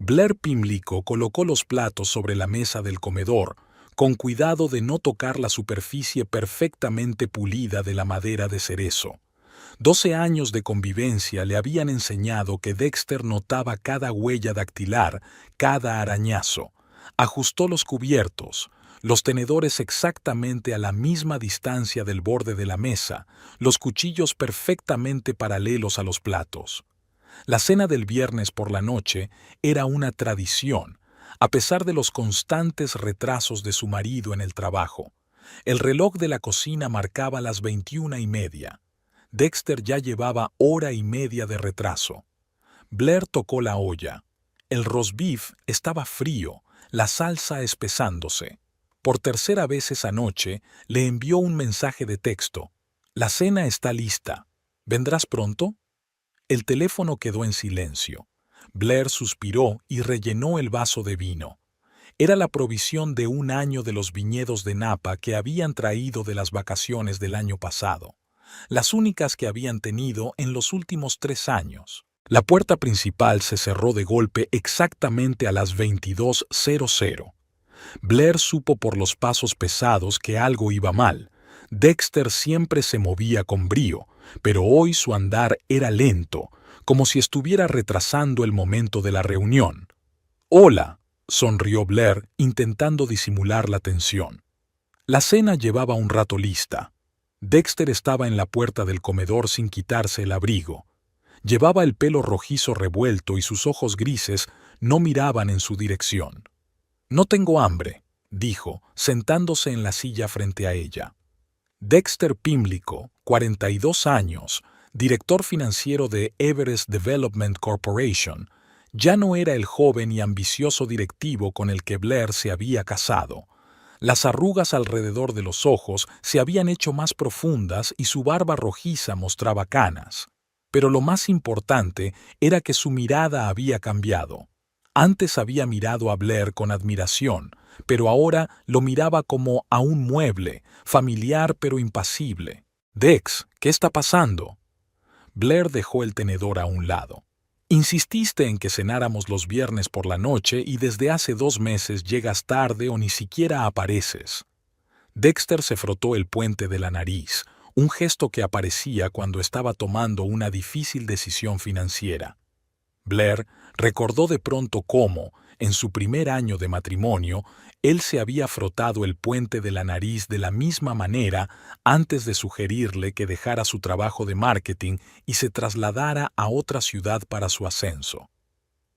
Blair Pimlico colocó los platos sobre la mesa del comedor, con cuidado de no tocar la superficie perfectamente pulida de la madera de cerezo. 12 años de convivencia le habían enseñado que Dexter notaba cada huella dactilar, cada arañazo. Ajustó los cubiertos, los tenedores exactamente a la misma distancia del borde de la mesa, los cuchillos perfectamente paralelos a los platos. La cena del viernes por la noche era una tradición, a pesar de los constantes retrasos de su marido en el trabajo. El reloj de la cocina marcaba las 21:30. Dexter ya llevaba hora y media de retraso. Blair tocó la olla. El roast beef estaba frío, la salsa espesándose. Por tercera vez esa noche le envió un mensaje de texto. «La cena está lista. ¿Vendrás pronto?» El teléfono quedó en silencio. Blair suspiró y rellenó el vaso de vino. Era la provisión de un año de los viñedos de Napa que habían traído de las vacaciones del año pasado, las únicas que habían tenido en los últimos 3 años. La puerta principal se cerró de golpe exactamente a las 22:00. Blair supo por los pasos pesados que algo iba mal. Dexter siempre se movía con brío, pero hoy su andar era lento, como si estuviera retrasando el momento de la reunión. «Hola», sonrió Blair, intentando disimular la tensión. La cena llevaba un rato lista. Dexter estaba en la puerta del comedor sin quitarse el abrigo. Llevaba el pelo rojizo revuelto y sus ojos grises no miraban en su dirección. «No tengo hambre», dijo, sentándose en la silla frente a ella. Dexter Pimlico, 42 años, director financiero de Everest Development Corporation, ya no era el joven y ambicioso directivo con el que Blair se había casado. Las arrugas alrededor de los ojos se habían hecho más profundas y su barba rojiza mostraba canas. Pero lo más importante era que su mirada había cambiado. Antes había mirado a Blair con admiración, pero ahora lo miraba como a un mueble, familiar pero impasible. «Dex, ¿qué está pasando?» Blair dejó el tenedor a un lado. «Insististe en que cenáramos los viernes por la noche y desde hace 2 meses llegas tarde o ni siquiera apareces». Dexter se frotó el puente de la nariz, un gesto que aparecía cuando estaba tomando una difícil decisión financiera. Blair recordó de pronto cómo, en su primer año de matrimonio, él se había frotado el puente de la nariz de la misma manera antes de sugerirle que dejara su trabajo de marketing y se trasladara a otra ciudad para su ascenso.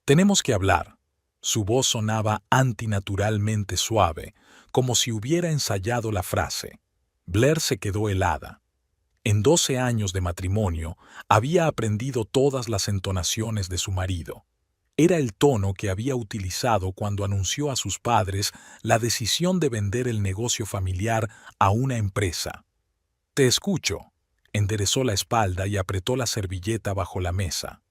«Tenemos que hablar». Su voz sonaba antinaturalmente suave, como si hubiera ensayado la frase. Blair se quedó helada. En 12 años de matrimonio había aprendido todas las entonaciones de su marido. Era el tono que había utilizado cuando anunció a sus padres la decisión de vender el negocio familiar a una empresa. «Te escucho», enderezó la espalda y apretó la servilleta bajo la mesa.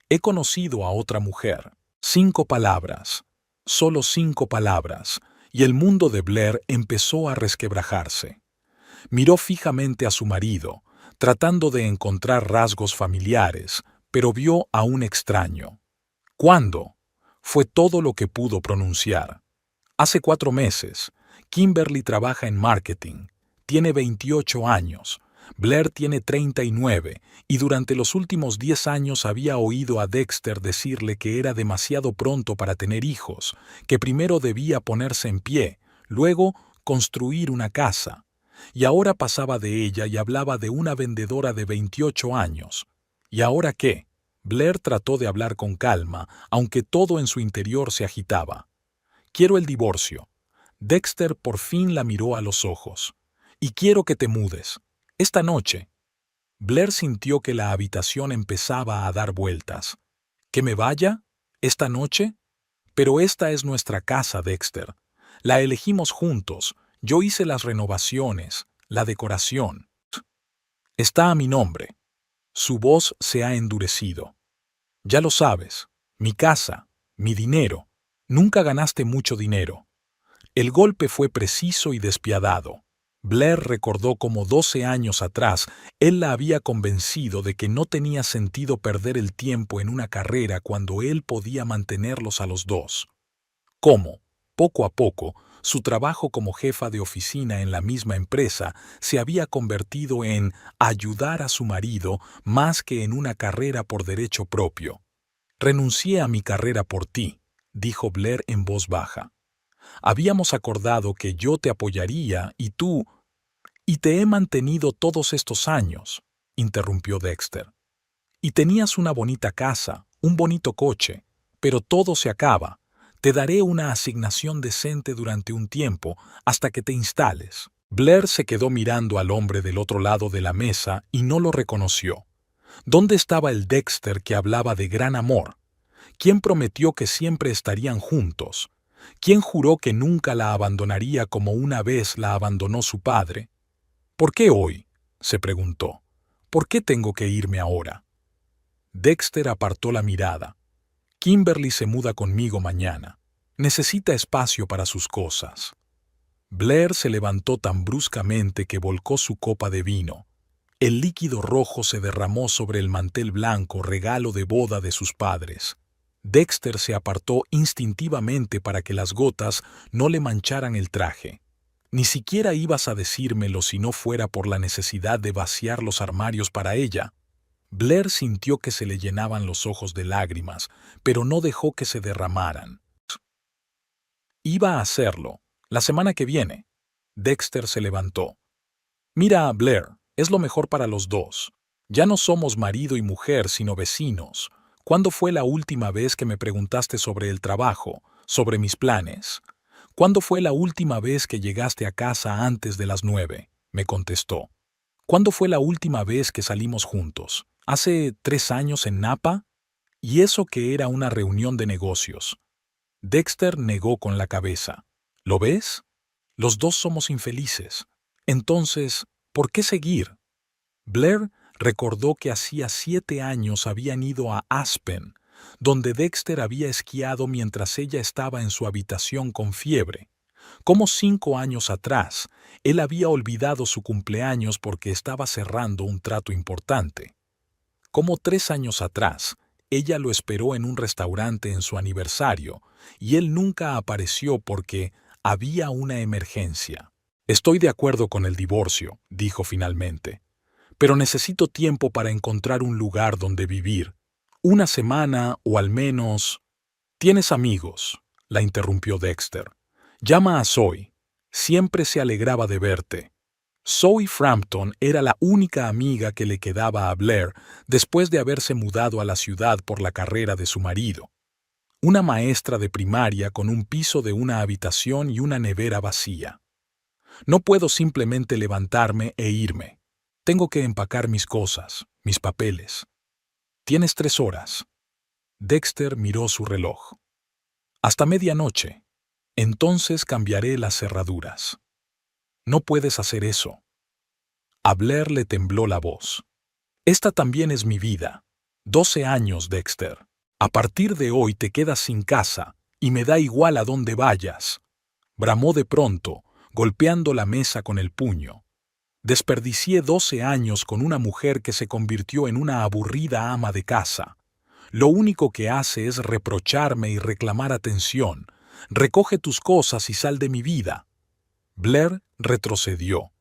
«He conocido a otra mujer. 5 palabras. Solo 5 palabras», y el mundo de Blair empezó a resquebrajarse. Miró fijamente a su marido, tratando de encontrar rasgos familiares, pero vio a un extraño. «¿Cuándo?», fue todo lo que pudo pronunciar. «Hace 4 meses. Kimberly trabaja en marketing. Tiene 28 años. Blair tiene 39, y durante los últimos 10 años había oído a Dexter decirle que era demasiado pronto para tener hijos, que primero debía ponerse en pie, luego construir una casa. Y ahora pasaba de ella y hablaba de una vendedora de 28 años. ¿Y ahora qué?». Blair trató de hablar con calma, aunque todo en su interior se agitaba. «Quiero el divorcio». Dexter por fin la miró a los ojos. «Y quiero que te mudes. Esta noche». Blair sintió que la habitación empezaba a dar vueltas. «¿Que me vaya? ¿Esta noche? Pero esta es nuestra casa, Dexter. La elegimos juntos. Yo hice las renovaciones, la decoración. Está a mi nombre». Su voz se ha endurecido. «Ya lo sabes. Mi casa, mi dinero. Nunca ganaste mucho dinero». El golpe fue preciso y despiadado. Blair recordó cómo 12 años atrás él la había convencido de que no tenía sentido perder el tiempo en una carrera cuando él podía mantenerlos a los dos. Cómo, poco a poco, su trabajo como jefa de oficina en la misma empresa se había convertido en ayudar a su marido más que en una carrera por derecho propio. «Renuncié a mi carrera por ti», dijo Blair en voz baja. «Habíamos acordado que yo te apoyaría y tú... «Y te he mantenido todos estos años», interrumpió Dexter. «Y tenías una bonita casa, un bonito coche, pero todo se acaba. Te daré una asignación decente durante un tiempo hasta que te instales». Blair se quedó mirando al hombre del otro lado de la mesa y no lo reconoció. ¿Dónde estaba el Dexter que hablaba de gran amor? ¿Quién prometió que siempre estarían juntos? ¿Quién juró que nunca la abandonaría como una vez la abandonó su padre? «¿Por qué hoy?», se preguntó. «¿Por qué tengo que irme ahora?». Dexter apartó la mirada. «Kimberly se muda conmigo mañana. Necesita espacio para sus cosas». Blair se levantó tan bruscamente que volcó su copa de vino. El líquido rojo se derramó sobre el mantel blanco, regalo de boda de sus padres. Dexter se apartó instintivamente para que las gotas no le mancharan el traje. «Ni siquiera ibas a decírmelo si no fuera por la necesidad de vaciar los armarios para ella». Blair sintió que se le llenaban los ojos de lágrimas, pero no dejó que se derramaran. «Iba a hacerlo, la semana que viene». Dexter se levantó. «Mira, Blair, es lo mejor para los dos. Ya no somos marido y mujer, sino vecinos. ¿Cuándo fue la última vez que me preguntaste sobre el trabajo, sobre mis planes? ¿Cuándo fue la última vez que llegaste a casa antes de las 9? Me contestó. ¿Cuándo fue la última vez que salimos juntos? ¿Hace 3 años en Napa? Y eso que era una reunión de negocios». Dexter negó con la cabeza. «¿Lo ves? Los dos somos infelices. Entonces, ¿por qué seguir?». Blair recordó que hacía 7 años habían ido a Aspen, donde Dexter había esquiado mientras ella estaba en su habitación con fiebre. Como 5 años atrás, él había olvidado su cumpleaños porque estaba cerrando un trato importante. Como 3 años atrás, ella lo esperó en un restaurante en su aniversario, y él nunca apareció porque había una emergencia. «Estoy de acuerdo con el divorcio», dijo finalmente, «pero necesito tiempo para encontrar un lugar donde vivir. Una semana o al menos...». «¿Tienes amigos?», la interrumpió Dexter. «Llama a Zoe. Siempre se alegraba de verte». Zoe Frampton era la única amiga que le quedaba a Blair después de haberse mudado a la ciudad por la carrera de su marido. Una maestra de primaria con un piso de una habitación y una nevera vacía. «No puedo simplemente levantarme e irme. Tengo que empacar mis cosas, mis papeles». «Tienes 3 horas». Dexter miró su reloj. «Hasta medianoche. Entonces cambiaré las cerraduras». «No puedes hacer eso». A Blair le tembló la voz. «Esta también es mi vida. 12 años, Dexter. A partir de hoy te quedas sin casa, y me da igual a dónde vayas». Bramó de pronto, golpeando la mesa con el puño. «Desperdicié 12 años con una mujer que se convirtió en una aburrida ama de casa. Lo único que hace es reprocharme y reclamar atención. Recoge tus cosas y sal de mi vida». Blair retrocedió.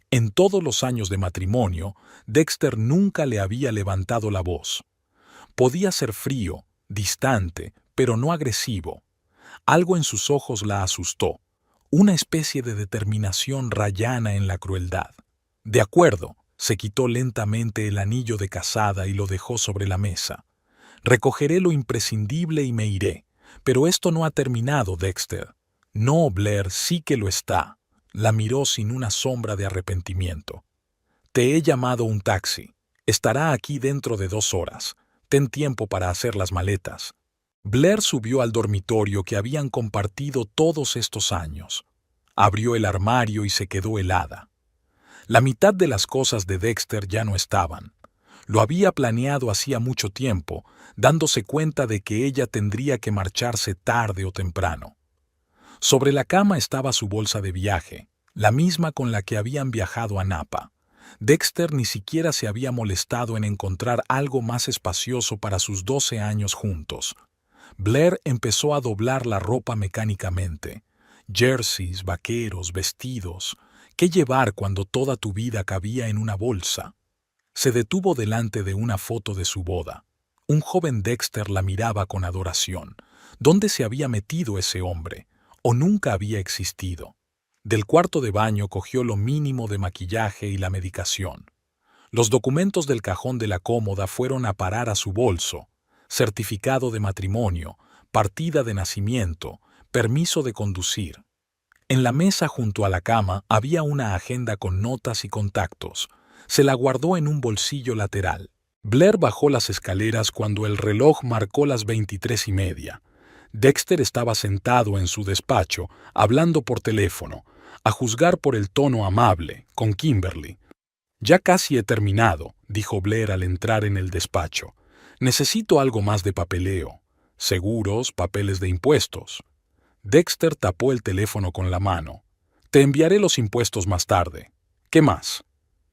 En todos los años de matrimonio, Dexter nunca le había levantado la voz. Podía ser frío, distante, pero no agresivo. Algo en sus ojos la asustó, una especie de determinación rayana en la crueldad. «De acuerdo», se quitó lentamente el anillo de casada y lo dejó sobre la mesa. «Recogeré lo imprescindible y me iré. Pero esto no ha terminado, Dexter». «No, Blair, sí que lo está». La miró sin una sombra de arrepentimiento. «Te he llamado un taxi. Estará aquí dentro de 2 horas. Ten tiempo para hacer las maletas». Blair subió al dormitorio que habían compartido todos estos años. Abrió el armario y se quedó helada. La mitad de las cosas de Dexter ya no estaban. Lo había planeado hacía mucho tiempo, dándose cuenta de que ella tendría que marcharse tarde o temprano. Sobre la cama estaba su bolsa de viaje, la misma con la que habían viajado a Napa. Dexter ni siquiera se había molestado en encontrar algo más espacioso para sus 12 años juntos. Blair empezó a doblar la ropa mecánicamente. Jerseys, vaqueros, vestidos. ¿Qué llevar cuando toda tu vida cabía en una bolsa? Se detuvo delante de una foto de su boda. Un joven Dexter la miraba con adoración. ¿Dónde se había metido ese hombre? ¿O nunca había existido? Del cuarto de baño cogió lo mínimo de maquillaje y la medicación. Los documentos del cajón de la cómoda fueron a parar a su bolso: certificado de matrimonio, partida de nacimiento, permiso de conducir. En la mesa junto a la cama había una agenda con notas y contactos. Se la guardó en un bolsillo lateral. Blair bajó las escaleras cuando el reloj marcó las 23:30. Dexter estaba sentado en su despacho, hablando por teléfono, a juzgar por el tono amable, con Kimberly. «Ya casi he terminado», dijo Blair al entrar en el despacho. «Necesito algo más de papeleo. Seguros, papeles de impuestos». Dexter tapó el teléfono con la mano. «Te enviaré los impuestos más tarde. ¿Qué más?»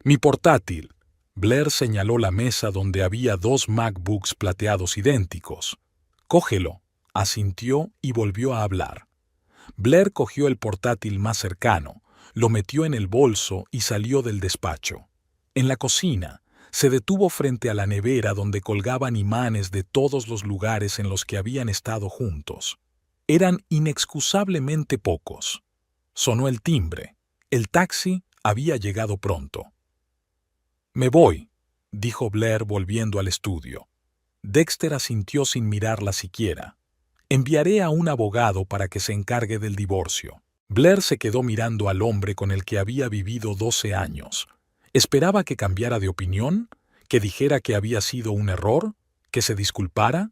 «Mi portátil». Blair señaló la mesa donde había 2 MacBooks plateados idénticos. «Cógelo», asintió y volvió a hablar. Blair cogió el portátil más cercano, lo metió en el bolso y salió del despacho. En la cocina, se detuvo frente a la nevera donde colgaban imanes de todos los lugares en los que habían estado juntos. Eran inexcusablemente pocos. Sonó el timbre. El taxi había llegado pronto. «Me voy», dijo Blair volviendo al estudio. Dexter asintió sin mirarla siquiera. «Enviaré a un abogado para que se encargue del divorcio». Blair se quedó mirando al hombre con el que había vivido 12 años. ¿Esperaba que cambiara de opinión? ¿Que dijera que había sido un error? ¿Que se disculpara?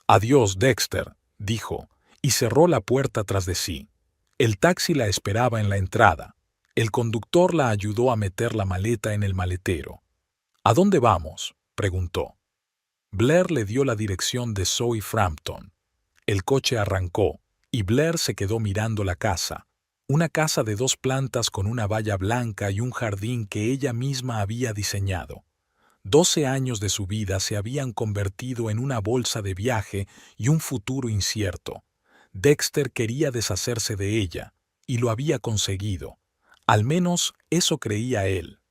«Adiós, Dexter», dijo, y cerró la puerta tras de sí. El taxi la esperaba en la entrada. El conductor la ayudó a meter la maleta en el maletero. «¿A dónde vamos?», preguntó. Blair le dio la dirección de Zoe Frampton. El coche arrancó, y Blair se quedó mirando la casa. Una casa de 2 plantas con una valla blanca y un jardín que ella misma había diseñado. 12 años de su vida se habían convertido en una bolsa de viaje y un futuro incierto. Dexter quería deshacerse de ella, y lo había conseguido. Al menos eso creía él.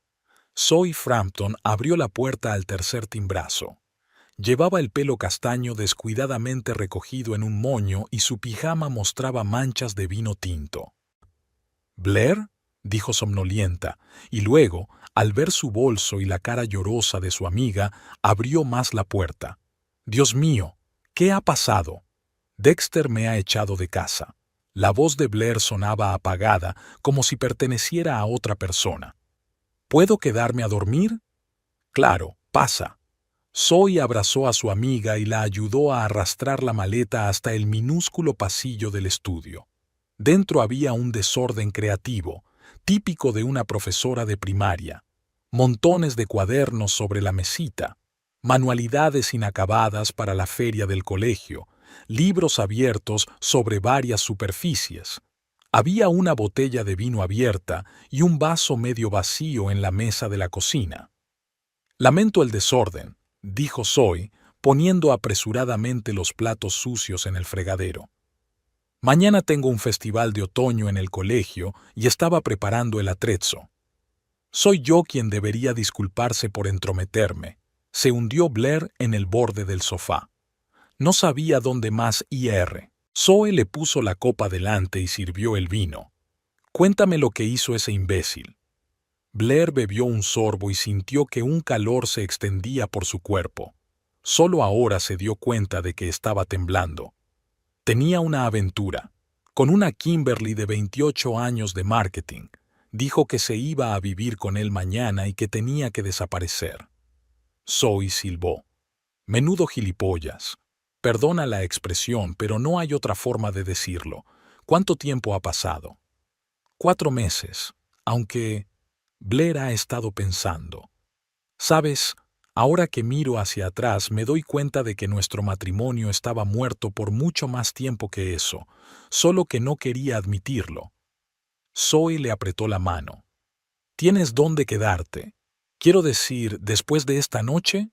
Zoe Frampton abrió la puerta al tercer timbrazo. Llevaba el pelo castaño descuidadamente recogido en un moño y su pijama mostraba manchas de vino tinto. «¿Blair?», dijo somnolienta, y luego, al ver su bolso y la cara llorosa de su amiga, abrió más la puerta. «Dios mío, ¿qué ha pasado?». «Dexter me ha echado de casa». La voz de Blair sonaba apagada, como si perteneciera a otra persona. «¿Puedo quedarme a dormir?». «Claro, pasa». Zoe abrazó a su amiga y la ayudó a arrastrar la maleta hasta el minúsculo pasillo del estudio. Dentro había un desorden creativo, típico de una profesora de primaria. Montones de cuadernos sobre la mesita, manualidades inacabadas para la feria del colegio, libros abiertos sobre varias superficies. Había una botella de vino abierta y un vaso medio vacío en la mesa de la cocina. «Lamento el desorden», dijo Zoe, poniendo apresuradamente los platos sucios en el fregadero. «Mañana tengo un festival de otoño en el colegio y estaba preparando el atrezzo. Soy yo quien debería disculparse por entrometerme». Se hundió Blair en el borde del sofá. No sabía dónde más ir. Zoe le puso la copa delante y sirvió el vino. «Cuéntame lo que hizo ese imbécil». Blair bebió un sorbo y sintió que un calor se extendía por su cuerpo. Solo ahora se dio cuenta de que estaba temblando. Tenía una aventura. Con una Kimberly de 28 años de marketing. Dijo que se iba a vivir con él mañana y que tenía que desaparecer. Zoe silbó. «Menudo gilipollas. Perdona la expresión, pero no hay otra forma de decirlo. ¿Cuánto tiempo ha pasado?». 4 meses, aunque Blair ha estado pensando. «¿Sabes? Ahora que miro hacia atrás me doy cuenta de que nuestro matrimonio estaba muerto por mucho más tiempo que eso, solo que no quería admitirlo». Zoe le apretó la mano. ¿Tienes dónde quedarte? Quiero decir, después de esta noche.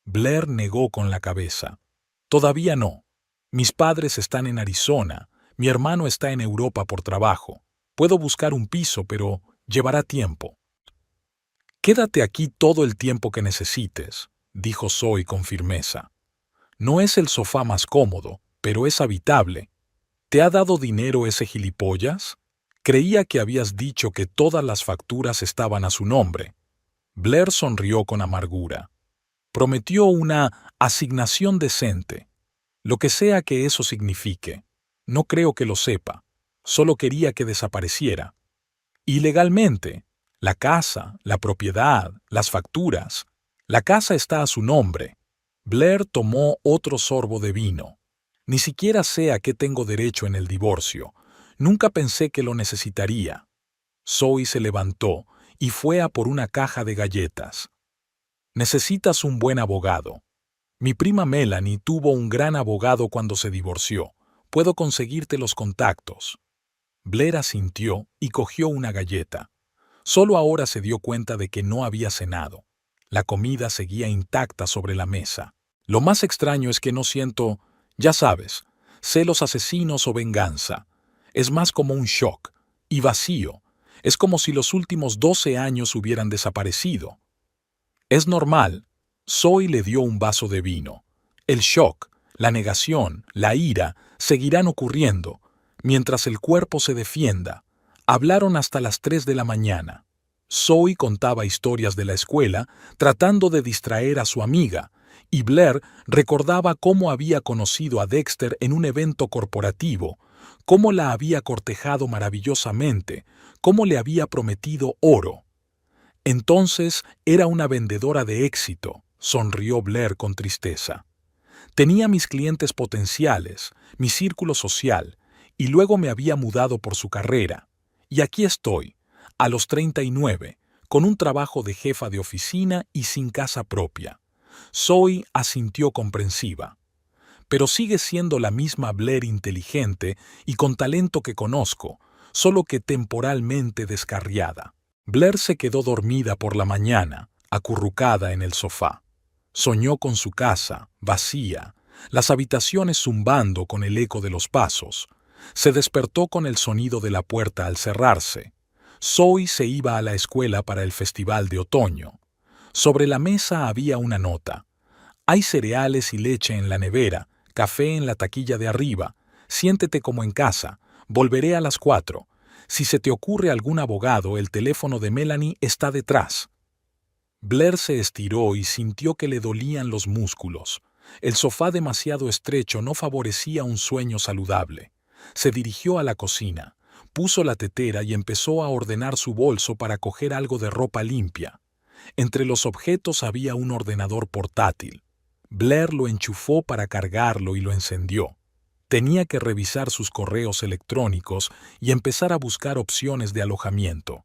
Blair negó con la cabeza. Todavía no. Mis padres están en Arizona. Mi hermano está en Europa por trabajo. Puedo buscar un piso, pero llevará tiempo. Quédate aquí todo el tiempo que necesites, dijo Zoe con firmeza. No es el sofá más cómodo, pero es habitable. ¿Te ha dado dinero ese gilipollas? Creía que habías dicho que todas las facturas estaban a su nombre. Blair sonrió con amargura. Prometió una asignación decente, lo que sea que eso signifique. No creo que lo sepa. Solo quería que desapareciera. Ilegalmente. La casa, la propiedad, las facturas. La casa está a su nombre. Blair tomó otro sorbo de vino. Ni siquiera sé a qué tengo derecho en el divorcio. Nunca pensé que lo necesitaría. Zoe se levantó y fue a por una caja de galletas. Necesitas un buen abogado. Mi prima Melanie tuvo un gran abogado cuando se divorció. Puedo conseguirte los contactos. Blair asintió y cogió una galleta. Solo ahora se dio cuenta de que no había cenado. La comida seguía intacta sobre la mesa. Lo más extraño es que no siento, ya sabes, celos asesinos o venganza. Es más como un shock. Y vacío. Es como si los últimos 12 años hubieran desaparecido. Es normal. Zoe le dio un vaso de vino. El shock, la negación, la ira seguirán ocurriendo, mientras el cuerpo se defienda. Hablaron hasta las 3 de la mañana. Zoe contaba historias de la escuela, tratando de distraer a su amiga, y Blair recordaba cómo había conocido a Dexter en un evento corporativo, cómo la había cortejado maravillosamente, cómo le había prometido oro. Entonces era una vendedora de éxito, sonrió Blair con tristeza. Tenía mis clientes potenciales, mi círculo social, y luego me había mudado por su carrera. Y aquí estoy, a los 39, con un trabajo de jefa de oficina y sin casa propia. Zoe asintió comprensiva. Pero sigue siendo la misma Blair inteligente y con talento que conozco, solo que temporalmente descarriada. Blair se quedó dormida por la mañana, acurrucada en el sofá. Soñó con su casa, vacía, las habitaciones zumbando con el eco de los pasos. Se despertó con el sonido de la puerta al cerrarse. Zoe se iba a la escuela para el festival de otoño. Sobre la mesa había una nota. Hay cereales y leche en la nevera, café en la taquilla de arriba. Siéntete como en casa. Volveré a las 4. Si se te ocurre algún abogado, el teléfono de Melanie está detrás. Blair se estiró y sintió que le dolían los músculos. El sofá demasiado estrecho no favorecía un sueño saludable. Se dirigió a la cocina, puso la tetera y empezó a ordenar su bolso para coger algo de ropa limpia. Entre los objetos había un ordenador portátil. Blair lo enchufó para cargarlo y lo encendió. Tenía que revisar sus correos electrónicos y empezar a buscar opciones de alojamiento.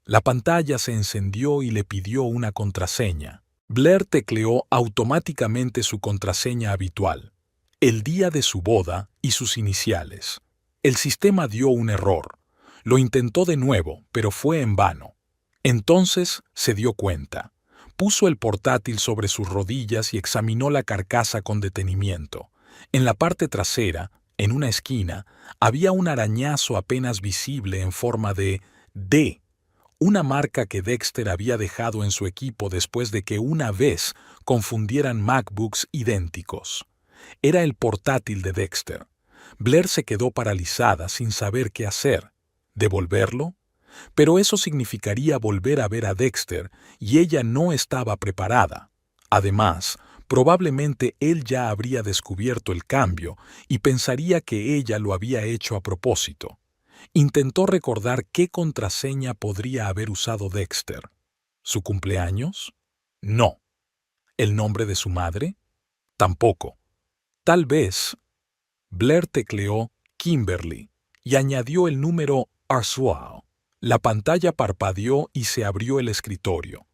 La pantalla se encendió y le pidió una contraseña. Blair tecleó automáticamente su contraseña habitual, el día de su boda y sus iniciales. El sistema dio un error. Lo intentó de nuevo, pero fue en vano. Entonces se dio cuenta. Puso el portátil sobre sus rodillas y examinó la carcasa con detenimiento. En la parte trasera, en una esquina, había un arañazo apenas visible en forma de D, una marca que Dexter había dejado en su equipo después de que una vez confundieran MacBooks idénticos. Era el portátil de Dexter. Blair se quedó paralizada sin saber qué hacer. ¿Devolverlo? Pero eso significaría volver a ver a Dexter y ella no estaba preparada. Además, probablemente él ya habría descubierto el cambio y pensaría que ella lo había hecho a propósito. Intentó recordar qué contraseña podría haber usado Dexter. ¿Su cumpleaños? No. ¿El nombre de su madre? Tampoco. Tal vez. Blair tecleó Kimberly y añadió el número Arsual. La pantalla parpadeó y se abrió el escritorio.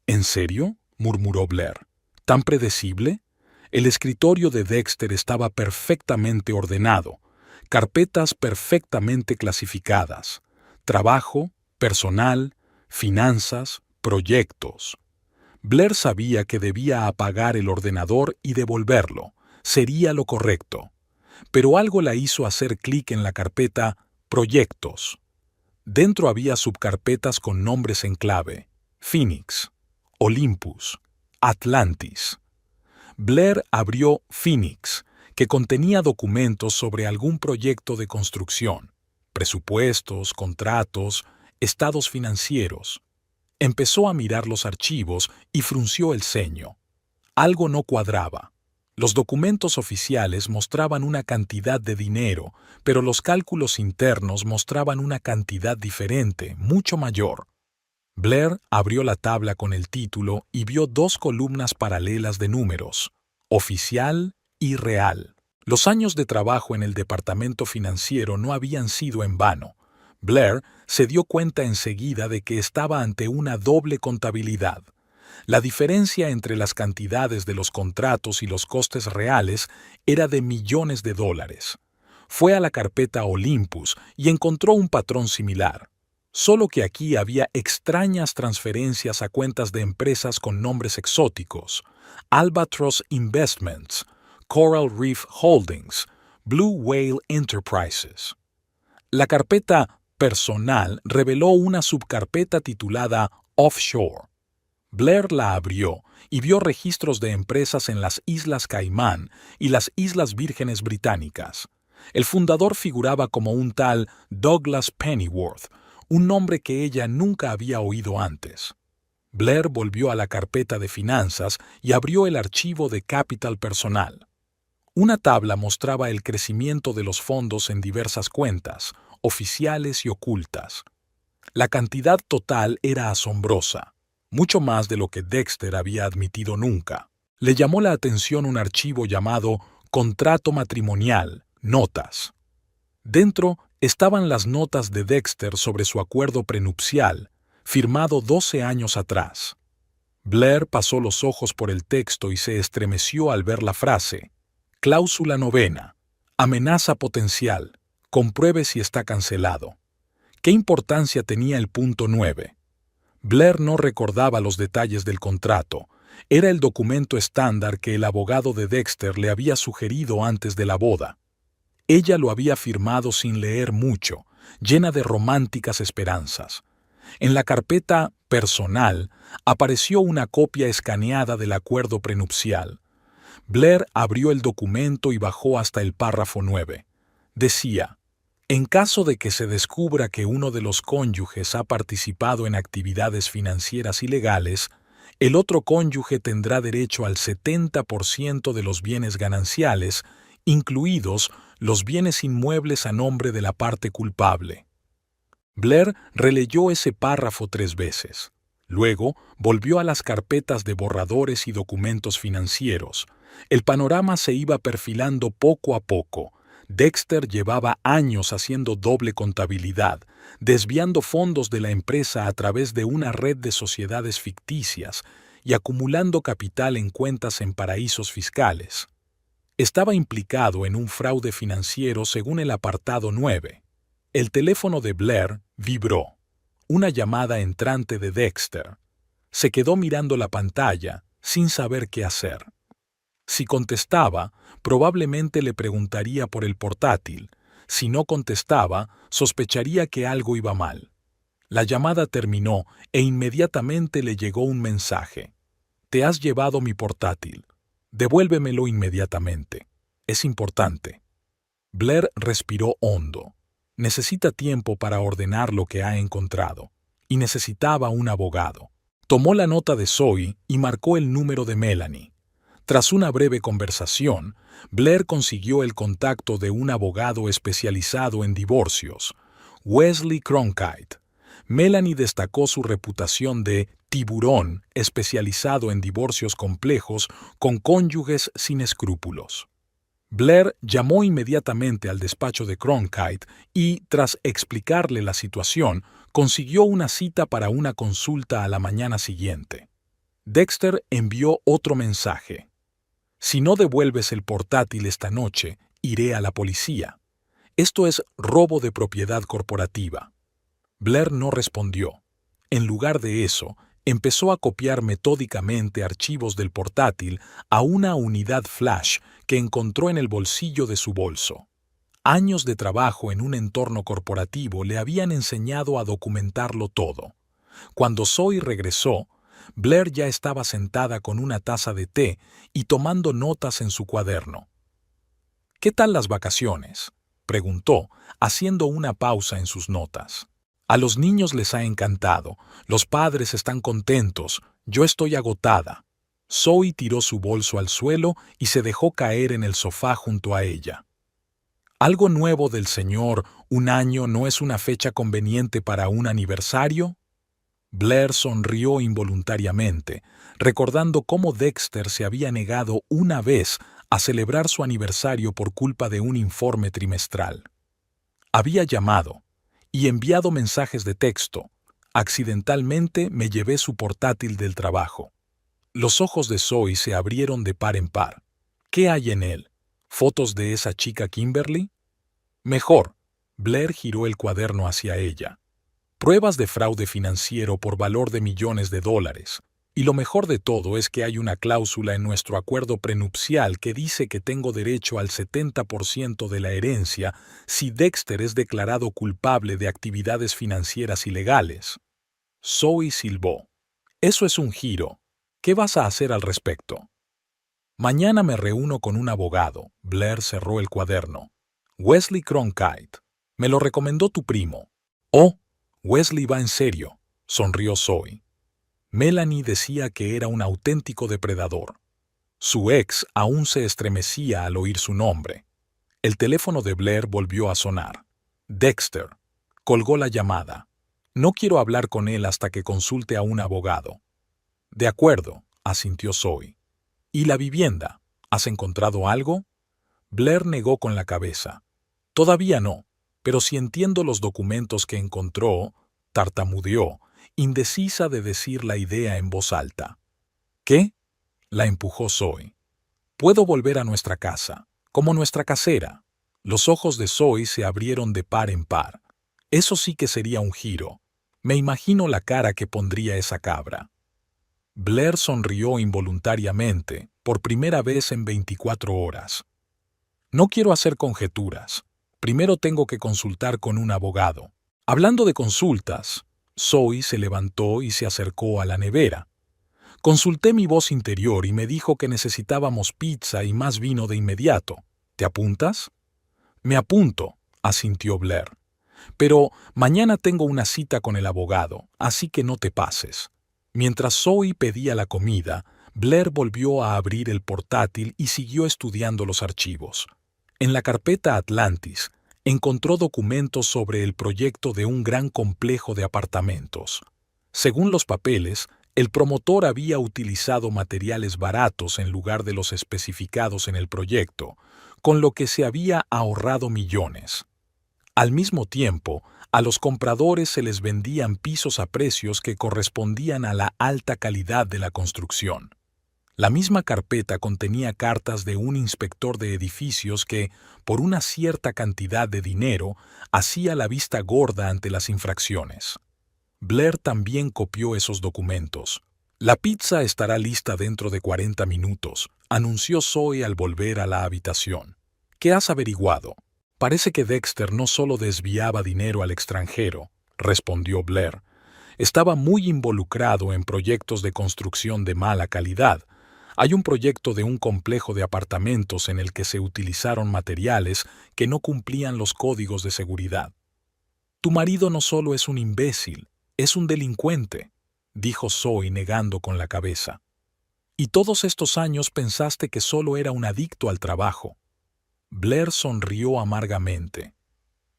¿En serio?, murmuró Blair. ¿Tan predecible? El escritorio de Dexter estaba perfectamente ordenado, carpetas perfectamente clasificadas, trabajo, personal, finanzas, proyectos. Blair sabía que debía apagar el ordenador y devolverlo. Sería lo correcto. Pero algo la hizo hacer clic en la carpeta Proyectos. Dentro había subcarpetas con nombres en clave: Phoenix, Olympus, Atlantis. Blair abrió Phoenix, que contenía documentos sobre algún proyecto de construcción, presupuestos, contratos, estados financieros. Empezó a mirar los archivos y frunció el ceño. Algo no cuadraba. Los documentos oficiales mostraban una cantidad de dinero, pero los cálculos internos mostraban una cantidad diferente, mucho mayor. Blair abrió la tabla con el título y vio dos columnas paralelas de números: oficial y real. Los años de trabajo en el departamento financiero no habían sido en vano. Blair se dio cuenta enseguida de que estaba ante una doble contabilidad. La diferencia entre las cantidades de los contratos y los costes reales era de millones de dólares. Fue a la carpeta Olympus y encontró un patrón similar. Solo que aquí había extrañas transferencias a cuentas de empresas con nombres exóticos: Albatross Investments, Coral Reef Holdings, Blue Whale Enterprises. La carpeta Personal reveló una subcarpeta titulada Offshore. Blair la abrió y vio registros de empresas en las Islas Caimán y las Islas Vírgenes Británicas. El fundador figuraba como un tal Douglas Pennyworth, un nombre que ella nunca había oído antes. Blair volvió a la carpeta de finanzas y abrió el archivo de Capital Personal. Una tabla mostraba el crecimiento de los fondos en diversas cuentas, oficiales y ocultas. La cantidad total era asombrosa, mucho más de lo que Dexter había admitido nunca. Le llamó la atención un archivo llamado Contrato Matrimonial, Notas. Dentro estaban las notas de Dexter sobre su acuerdo prenupcial, firmado 12 años atrás. Blair pasó los ojos por el texto y se estremeció al ver la frase: Cláusula 9, amenaza potencial, compruebe si está cancelado. ¿Qué importancia tenía el punto 9? Blair no recordaba los detalles del contrato. Era el documento estándar que el abogado de Dexter le había sugerido antes de la boda. Ella lo había firmado sin leer mucho, llena de románticas esperanzas. En la carpeta Personal apareció una copia escaneada del acuerdo prenupcial. Blair abrió el documento y bajó hasta el párrafo 9. Decía: en caso de que se descubra que uno de los cónyuges ha participado en actividades financieras ilegales, el otro cónyuge tendrá derecho al 70% de los bienes gananciales, incluidos los bienes inmuebles a nombre de la parte culpable. Blair releyó ese párrafo 3 veces. Luego volvió a las carpetas de borradores y documentos financieros. El panorama se iba perfilando poco a poco. Dexter llevaba años haciendo doble contabilidad, desviando fondos de la empresa a través de una red de sociedades ficticias y acumulando capital en cuentas en paraísos fiscales. Estaba implicado en un fraude financiero según el apartado 9. El teléfono de Blair vibró. Una llamada entrante de Dexter. Se quedó mirando la pantalla, sin saber qué hacer. Si contestaba, probablemente le preguntaría por el portátil. Si no contestaba, sospecharía que algo iba mal. La llamada terminó e inmediatamente le llegó un mensaje: «Te has llevado mi portátil. Devuélvemelo inmediatamente. Es importante». Blair respiró hondo. Necesita tiempo para ordenar lo que ha encontrado. Y necesitaba un abogado. Tomó la nota de Zoe y marcó el número de Melanie. Tras una breve conversación, Blair consiguió el contacto de un abogado especializado en divorcios, Wesley Cronkite. Melanie destacó su reputación de tiburón especializado en divorcios complejos con cónyuges sin escrúpulos. Blair llamó inmediatamente al despacho de Cronkite y, tras explicarle la situación, consiguió una cita para una consulta a la mañana siguiente. Dexter envió otro mensaje: «Si no devuelves el portátil esta noche, iré a la policía. Esto es robo de propiedad corporativa». Blair no respondió. En lugar de eso, empezó a copiar metódicamente archivos del portátil a una unidad flash que encontró en el bolsillo de su bolso. Años de trabajo en un entorno corporativo le habían enseñado a documentarlo todo. Cuando Zoe regresó, Blair ya estaba sentada con una taza de té y tomando notas en su cuaderno. «¿Qué tal las vacaciones?», preguntó, haciendo una pausa en sus notas. «A los niños les ha encantado, los padres están contentos, yo estoy agotada». Zoe tiró su bolso al suelo y se dejó caer en el sofá junto a ella. «¿Algo nuevo del señor? ¿Un año no es una fecha conveniente para un aniversario?». Blair sonrió involuntariamente, recordando cómo Dexter se había negado una vez a celebrar su aniversario por culpa de un informe trimestral. Había llamado y enviado mensajes de texto. Accidentalmente me llevé su portátil del trabajo. Los ojos de Zoe se abrieron de par en par. ¿Qué hay en él? ¿Fotos de esa chica Kimberly? Mejor. Blair giró el cuaderno hacia ella. Pruebas de fraude financiero por valor de millones de dólares. Y lo mejor de todo es que hay una cláusula en nuestro acuerdo prenupcial que dice que tengo derecho al 70% de la herencia si Dexter es declarado culpable de actividades financieras ilegales. Zoe silbó. Eso es un giro. ¿Qué vas a hacer al respecto? Mañana me reúno con un abogado. Blair cerró el cuaderno. Wesley Cronkite. Me lo recomendó tu primo. Oh, Wesley va en serio, sonrió Zoe. Melanie decía que era un auténtico depredador. Su ex aún se estremecía al oír su nombre. El teléfono de Blair volvió a sonar. Dexter. Colgó la llamada. No quiero hablar con él hasta que consulte a un abogado. De acuerdo, asintió Zoe. ¿Y la vivienda? ¿Has encontrado algo? Blair negó con la cabeza. Todavía no, pero si entiendo los documentos que encontró, tartamudeó, indecisa de decir la idea en voz alta. ¿Qué? La empujó Zoe. Puedo volver a nuestra casa, como nuestra casera. Los ojos de Zoe se abrieron de par en par. Eso sí que sería un giro. Me imagino la cara que pondría esa cabra. Blair sonrió involuntariamente, por primera vez en 24 horas. No quiero hacer conjeturas. Primero tengo que consultar con un abogado. Hablando de consultas, Zoe se levantó y se acercó a la nevera. Consulté mi voz interior y me dijo que necesitábamos pizza y más vino de inmediato. ¿Te apuntas? Me apunto, asintió Blair. Pero mañana tengo una cita con el abogado, así que no te pases. Mientras Zoe pedía la comida, Blair volvió a abrir el portátil y siguió estudiando los archivos. En la carpeta Atlantis, encontró documentos sobre el proyecto de un gran complejo de apartamentos. Según los papeles, el promotor había utilizado materiales baratos en lugar de los especificados en el proyecto, con lo que se había ahorrado millones. Al mismo tiempo, a los compradores se les vendían pisos a precios que correspondían a la alta calidad de la construcción. La misma carpeta contenía cartas de un inspector de edificios que, por una cierta cantidad de dinero, hacía la vista gorda ante las infracciones. Blair también copió esos documentos. La pizza estará lista dentro de 40 minutos, anunció Zoe al volver a la habitación. ¿Qué has averiguado? Parece que Dexter no solo desviaba dinero al extranjero, respondió Blair. Estaba muy involucrado en proyectos de construcción de mala calidad. Hay un proyecto de un complejo de apartamentos en el que se utilizaron materiales que no cumplían los códigos de seguridad. Tu marido no solo es un imbécil, es un delincuente, dijo Zoe negando con la cabeza. Y todos estos años pensaste que solo era un adicto al trabajo. Blair sonrió amargamente.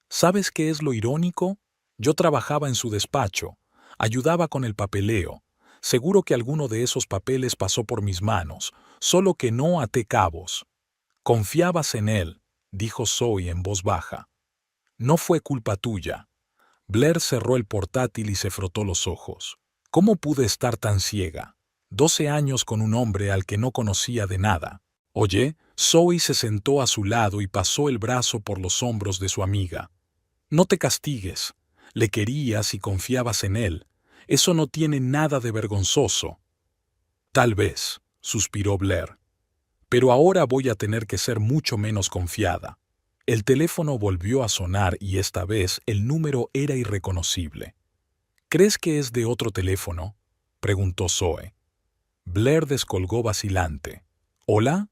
¿Sabes qué es lo irónico? Yo trabajaba en su despacho, ayudaba con el papeleo. Seguro que alguno de esos papeles pasó por mis manos, solo que no até cabos. Confiabas en él, dijo Zoe en voz baja. No fue culpa tuya. Blair cerró el portátil y se frotó los ojos. ¿Cómo pude estar tan ciega? 12 años con un hombre al que no conocía de nada. Oye, Zoe se sentó a su lado y pasó el brazo por los hombros de su amiga. No te castigues. Le querías y confiabas en él. Eso no tiene nada de vergonzoso. Tal vez, suspiró Blair. Pero ahora voy a tener que ser mucho menos confiada. El teléfono volvió a sonar y esta vez el número era irreconocible. ¿Crees que es de otro teléfono?, preguntó Zoe. Blair descolgó vacilante. ¿Hola?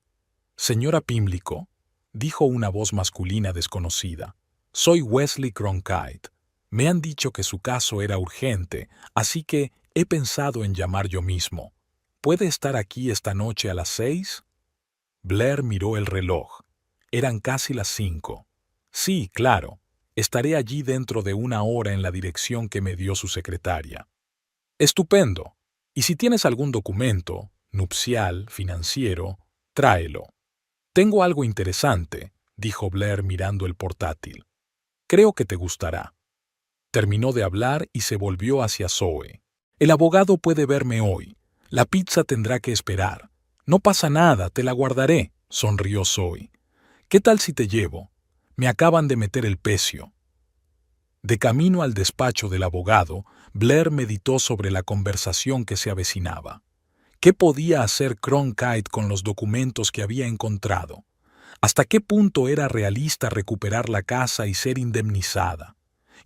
Señora Pimlico, dijo una voz masculina desconocida. Soy Wesley Cronkite. Me han dicho que su caso era urgente, así que he pensado en llamar yo mismo. ¿Puede estar aquí esta noche a las 6? Blair miró el reloj. Eran casi las 5. Sí, claro. Estaré allí dentro de 1 hora en la dirección que me dio su secretaria. Estupendo. Y si tienes algún documento, nupcial, financiero, tráelo. Tengo algo interesante, dijo Blair mirando el portátil. Creo que te gustará. Terminó de hablar y se volvió hacia Zoe. El abogado puede verme hoy. La pizza tendrá que esperar. No pasa nada, te la guardaré, sonrió Zoe. ¿Qué tal si te llevo? Me acaban de meter el pecio. De camino al despacho del abogado, Blair meditó sobre la conversación que se avecinaba. ¿Qué podía hacer Cronkite con los documentos que había encontrado? ¿Hasta qué punto era realista recuperar la casa y ser indemnizada?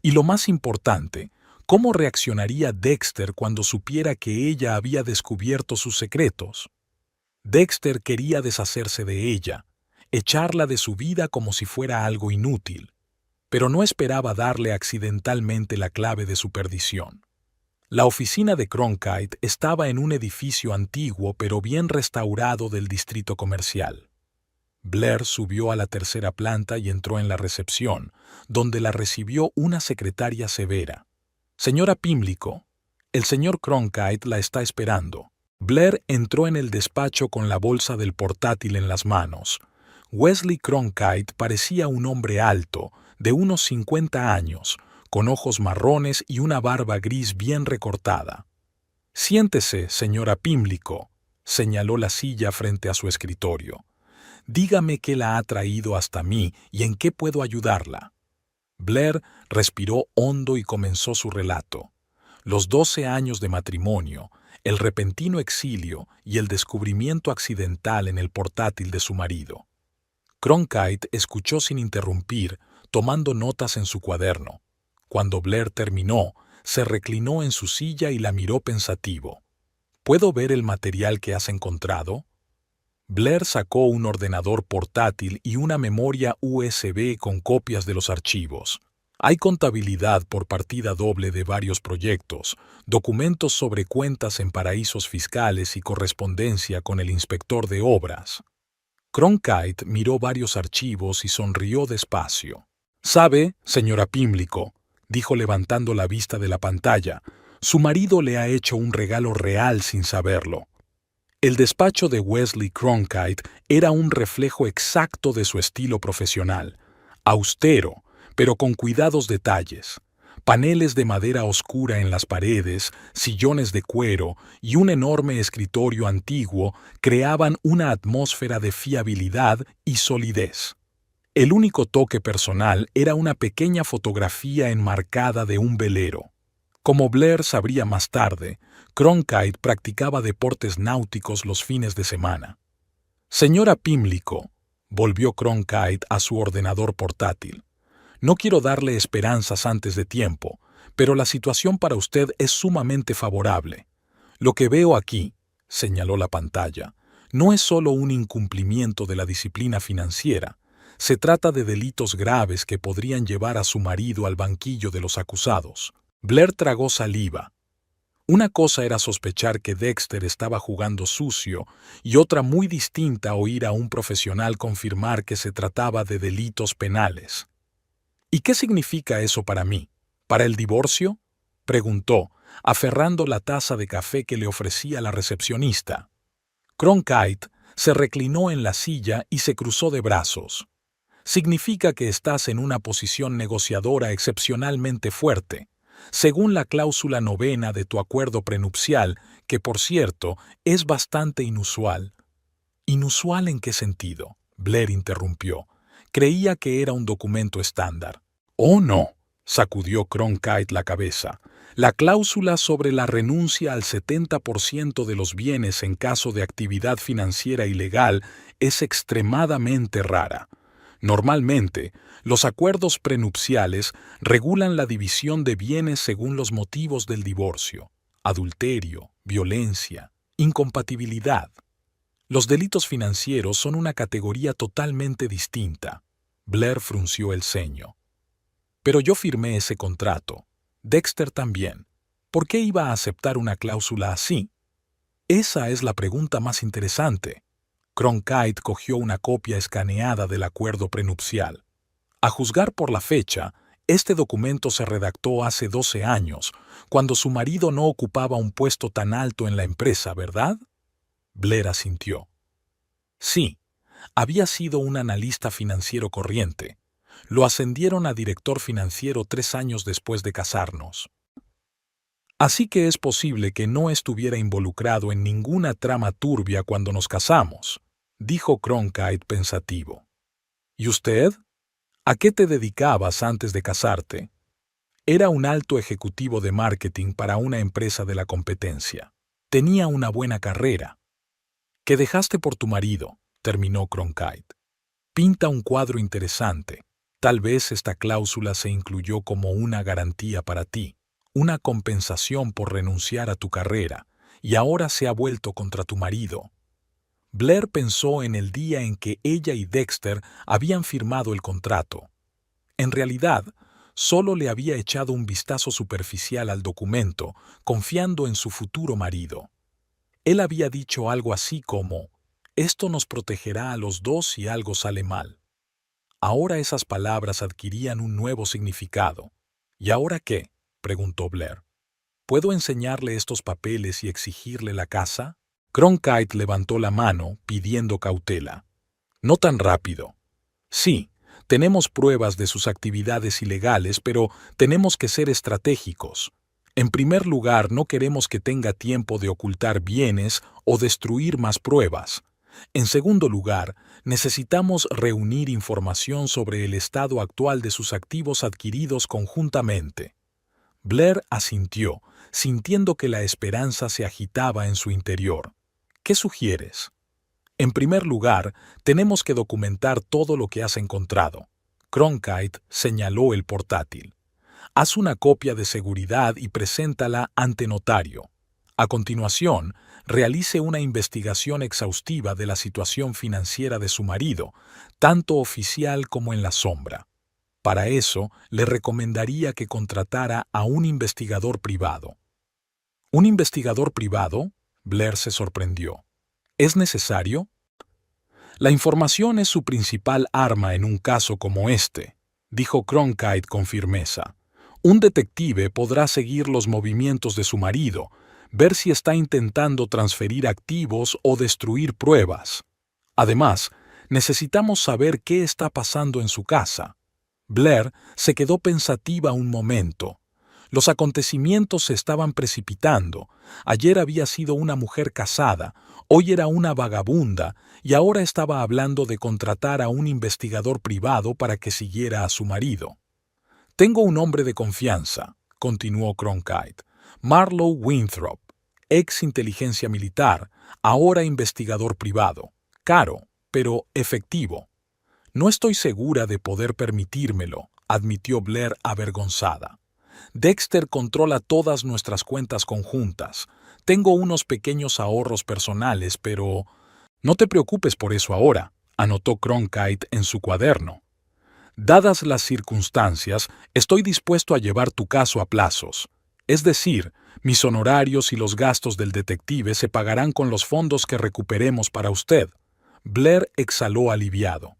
Y lo más importante, ¿cómo reaccionaría Dexter cuando supiera que ella había descubierto sus secretos? Dexter quería deshacerse de ella, echarla de su vida como si fuera algo inútil, pero no esperaba darle accidentalmente la clave de su perdición. La oficina de Cronkite estaba en un edificio antiguo pero bien restaurado del distrito comercial. Blair subió a la 3.ª planta y entró en la recepción, donde la recibió una secretaria severa. Señora Pimlico, el señor Cronkite la está esperando. Blair entró en el despacho con la bolsa del portátil en las manos. Wesley Cronkite parecía un hombre alto, de unos 50 años, con ojos marrones y una barba gris bien recortada. Siéntese, señora Pimlico, señaló la silla frente a su escritorio. Dígame qué la ha traído hasta mí y en qué puedo ayudarla. Blair respiró hondo y comenzó su relato. Los 12 años de matrimonio, el repentino exilio y el descubrimiento accidental en el portátil de su marido. Cronkite escuchó sin interrumpir, tomando notas en su cuaderno. Cuando Blair terminó, se reclinó en su silla y la miró pensativo. ¿Puedo ver el material que has encontrado? Blair sacó un ordenador portátil y una memoria USB con copias de los archivos. Hay contabilidad por partida doble de varios proyectos, documentos sobre cuentas en paraísos fiscales y correspondencia con el inspector de obras. Cronkite miró varios archivos y sonrió despacio. «¿Sabe, señora Pimlico?», dijo levantando la vista de la pantalla, «su marido le ha hecho un regalo real sin saberlo». El despacho de Wesley Cronkite era un reflejo exacto de su estilo profesional, austero, pero con cuidados detalles. Paneles de madera oscura en las paredes, sillones de cuero y un enorme escritorio antiguo creaban una atmósfera de fiabilidad y solidez. El único toque personal era una pequeña fotografía enmarcada de un velero. Como Blair sabría más tarde, Cronkite practicaba deportes náuticos los fines de semana. «Señora Pimlico», volvió Cronkite a su ordenador portátil, «no quiero darle esperanzas antes de tiempo, pero la situación para usted es sumamente favorable. Lo que veo aquí», señaló la pantalla, «no es solo un incumplimiento de la disciplina financiera. Se trata de delitos graves que podrían llevar a su marido al banquillo de los acusados». Blair tragó saliva. Una cosa era sospechar que Dexter estaba jugando sucio y otra muy distinta oír a un profesional confirmar que se trataba de delitos penales. «¿Y qué significa eso para mí? ¿Para el divorcio?», preguntó, aferrando la taza de café que le ofrecía la recepcionista. Cronkite se reclinó en la silla y se cruzó de brazos. «Significa que estás en una posición negociadora excepcionalmente fuerte, según la cláusula 9ª de tu acuerdo prenupcial, que, por cierto, es bastante inusual». «¿Inusual en qué sentido?», Blair interrumpió. Creía que era un documento estándar. «Oh, no», sacudió Cronkite la cabeza. La cláusula sobre la renuncia al 70% de los bienes en caso de actividad financiera ilegal es extremadamente rara. Normalmente, los acuerdos prenupciales regulan la división de bienes según los motivos del divorcio: adulterio, violencia, incompatibilidad. Los delitos financieros son una categoría totalmente distinta. Blair frunció el ceño. Pero yo firmé ese contrato. Dexter también. ¿Por qué iba a aceptar una cláusula así? Esa es la pregunta más interesante. Cronkite cogió una copia escaneada del acuerdo prenupcial. A juzgar por la fecha, este documento se redactó hace 12 años, cuando su marido no ocupaba un puesto tan alto en la empresa, ¿verdad? Blair asintió. Sí, había sido un analista financiero corriente. Lo ascendieron a director financiero 3 años después de casarnos. Así que es posible que no estuviera involucrado en ninguna trama turbia cuando nos casamos, dijo Cronkite pensativo. ¿Y usted? ¿A qué te dedicabas antes de casarte? Era un alto ejecutivo de marketing para una empresa de la competencia. Tenía una buena carrera. ¿Qué dejaste por tu marido?, terminó Cronkite. Pinta un cuadro interesante. Tal vez esta cláusula se incluyó como una garantía para ti, una compensación por renunciar a tu carrera, y ahora se ha vuelto contra tu marido. Blair pensó en el día en que ella y Dexter habían firmado el contrato. En realidad, solo le había echado un vistazo superficial al documento, confiando en su futuro marido. Él había dicho algo así como: «Esto nos protegerá a los dos si algo sale mal». Ahora esas palabras adquirían un nuevo significado. ¿Y ahora qué?, preguntó Blair. ¿Puedo enseñarle estos papeles y exigirle la casa? Cronkite levantó la mano, pidiendo cautela. No tan rápido. Sí, tenemos pruebas de sus actividades ilegales, pero tenemos que ser estratégicos. En primer lugar, no queremos que tenga tiempo de ocultar bienes o destruir más pruebas. En segundo lugar, necesitamos reunir información sobre el estado actual de sus activos adquiridos conjuntamente. Blair asintió, sintiendo que la esperanza se agitaba en su interior. ¿Qué sugieres? En primer lugar, tenemos que documentar todo lo que has encontrado. Cronkite señaló el portátil. Haz una copia de seguridad y preséntala ante notario. A continuación, realice una investigación exhaustiva de la situación financiera de su marido, tanto oficial como en la sombra. Para eso, le recomendaría que contratara a un investigador privado. ¿Un investigador privado?, Blair se sorprendió. ¿Es necesario? La información es su principal arma en un caso como este, dijo Cronkite con firmeza. Un detective podrá seguir los movimientos de su marido, ver si está intentando transferir activos o destruir pruebas. Además, necesitamos saber qué está pasando en su casa. Blair se quedó pensativa un momento. Los acontecimientos se estaban precipitando. Ayer había sido una mujer casada, hoy era una vagabunda y ahora estaba hablando de contratar a un investigador privado para que siguiera a su marido. Tengo un hombre de confianza, continuó Cronkite, Marlowe Winthrop, ex inteligencia militar, ahora investigador privado, caro, pero efectivo. No estoy segura de poder permitírmelo, admitió Blair avergonzada. Dexter controla todas nuestras cuentas conjuntas. Tengo unos pequeños ahorros personales, pero... No te preocupes por eso ahora, anotó Cronkite en su cuaderno. Dadas las circunstancias, estoy dispuesto a llevar tu caso a plazos. Es decir, mis honorarios y los gastos del detective se pagarán con los fondos que recuperemos para usted. Blair exhaló aliviado.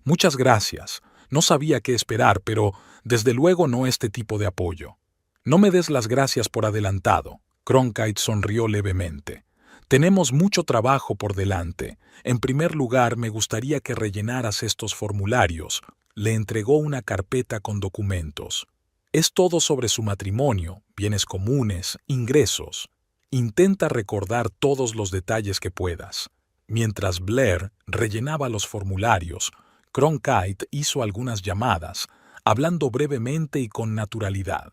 Muchas gracias. No sabía qué esperar, pero desde luego no este tipo de apoyo. No me des las gracias por adelantado. Cronkite sonrió levemente. Tenemos mucho trabajo por delante. En primer lugar, me gustaría que rellenaras estos formularios. Le entregó una carpeta con documentos. Es todo sobre su matrimonio, bienes comunes, ingresos. Intenta recordar todos los detalles que puedas. Mientras Blair rellenaba los formularios, Cronkite hizo algunas llamadas, hablando brevemente y con naturalidad.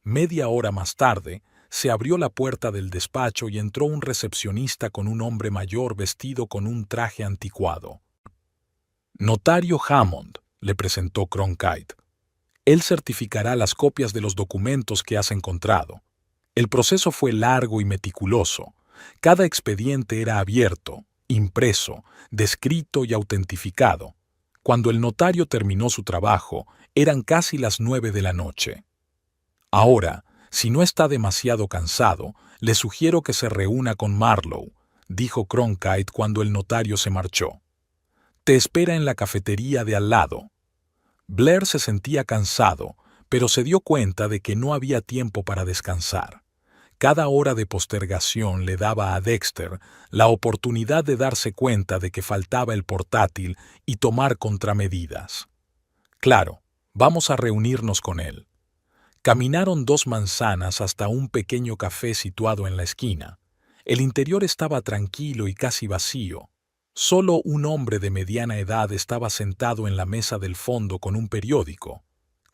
Media hora más tarde, se abrió la puerta del despacho y entró un recepcionista con un hombre mayor vestido con un traje anticuado. Notario Hammond, le presentó Cronkite. Él certificará las copias de los documentos que has encontrado. El proceso fue largo y meticuloso. Cada expediente era abierto, impreso, descrito y autentificado. Cuando el notario terminó su trabajo, eran casi las 9 de la noche. Ahora, si no está demasiado cansado, le sugiero que se reúna con Marlowe, dijo Cronkite cuando el notario se marchó. Te espera en la cafetería de al lado. Blair se sentía cansado, pero se dio cuenta de que no había tiempo para descansar. Cada hora de postergación le daba a Dexter la oportunidad de darse cuenta de que faltaba el portátil y tomar contramedidas. Claro, vamos a reunirnos con él. Caminaron 2 manzanas hasta un pequeño café situado en la esquina. El interior estaba tranquilo y casi vacío. Solo un hombre de mediana edad estaba sentado en la mesa del fondo con un periódico.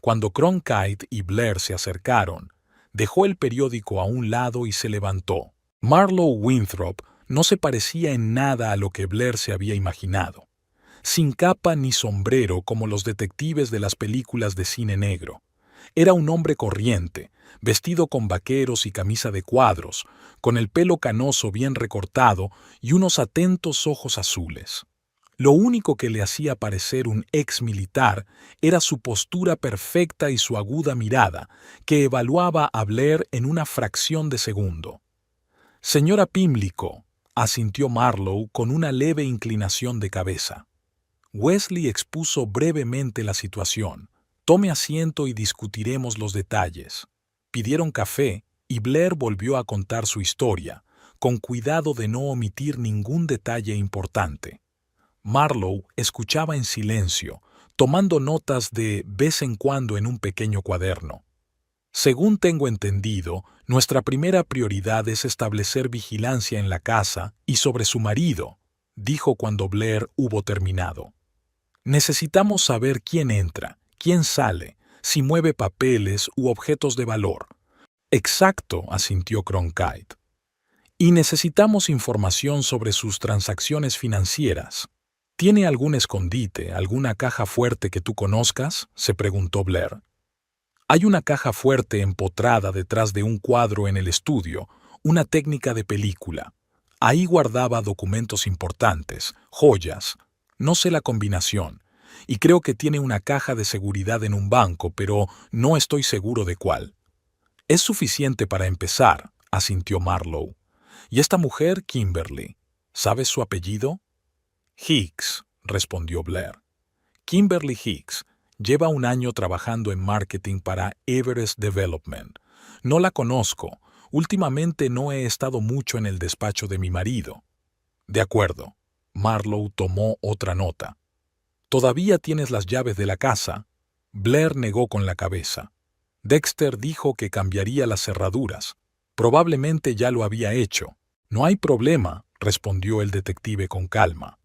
Cuando Cronkite y Blair se acercaron, dejó el periódico a un lado y se levantó. Marlowe Winthrop no se parecía en nada a lo que Blair se había imaginado. Sin capa ni sombrero como los detectives de las películas de cine negro. Era un hombre corriente, vestido con vaqueros y camisa de cuadros, con el pelo canoso bien recortado y unos atentos ojos azules. Lo único que le hacía parecer un ex militar era su postura perfecta y su aguda mirada, que evaluaba a Blair en una fracción de segundo. «Señora Pimlico», asintió Marlowe con una leve inclinación de cabeza. Wesley expuso brevemente la situación. «Tome asiento y discutiremos los detalles». Pidieron café y Blair volvió a contar su historia, con cuidado de no omitir ningún detalle importante. Marlowe escuchaba en silencio, tomando notas de vez en cuando en un pequeño cuaderno. «Según tengo entendido, nuestra primera prioridad es establecer vigilancia en la casa y sobre su marido», dijo cuando Blair hubo terminado. «Necesitamos saber quién entra, quién sale, si mueve papeles u objetos de valor». «Exacto», asintió Cronkite. «Y necesitamos información sobre sus transacciones financieras». «¿Tiene algún escondite, alguna caja fuerte que tú conozcas?», se preguntó Blair. «Hay una caja fuerte empotrada detrás de un cuadro en el estudio, una técnica de película. Ahí guardaba documentos importantes, joyas. No sé la combinación, y creo que tiene una caja de seguridad en un banco, pero no estoy seguro de cuál». «Es suficiente para empezar», asintió Marlowe. «¿Y esta mujer, Kimberly? ¿Sabes su apellido?» «Hicks», respondió Blair. «Kimberly Hicks. Lleva 1 año trabajando en marketing para Everest Development. No la conozco. Últimamente no he estado mucho en el despacho de mi marido». «De acuerdo». Marlowe tomó otra nota. «¿Todavía tienes las llaves de la casa?» Blair negó con la cabeza. Dexter dijo que cambiaría las cerraduras. Probablemente ya lo había hecho. «No hay problema», respondió el detective con calma.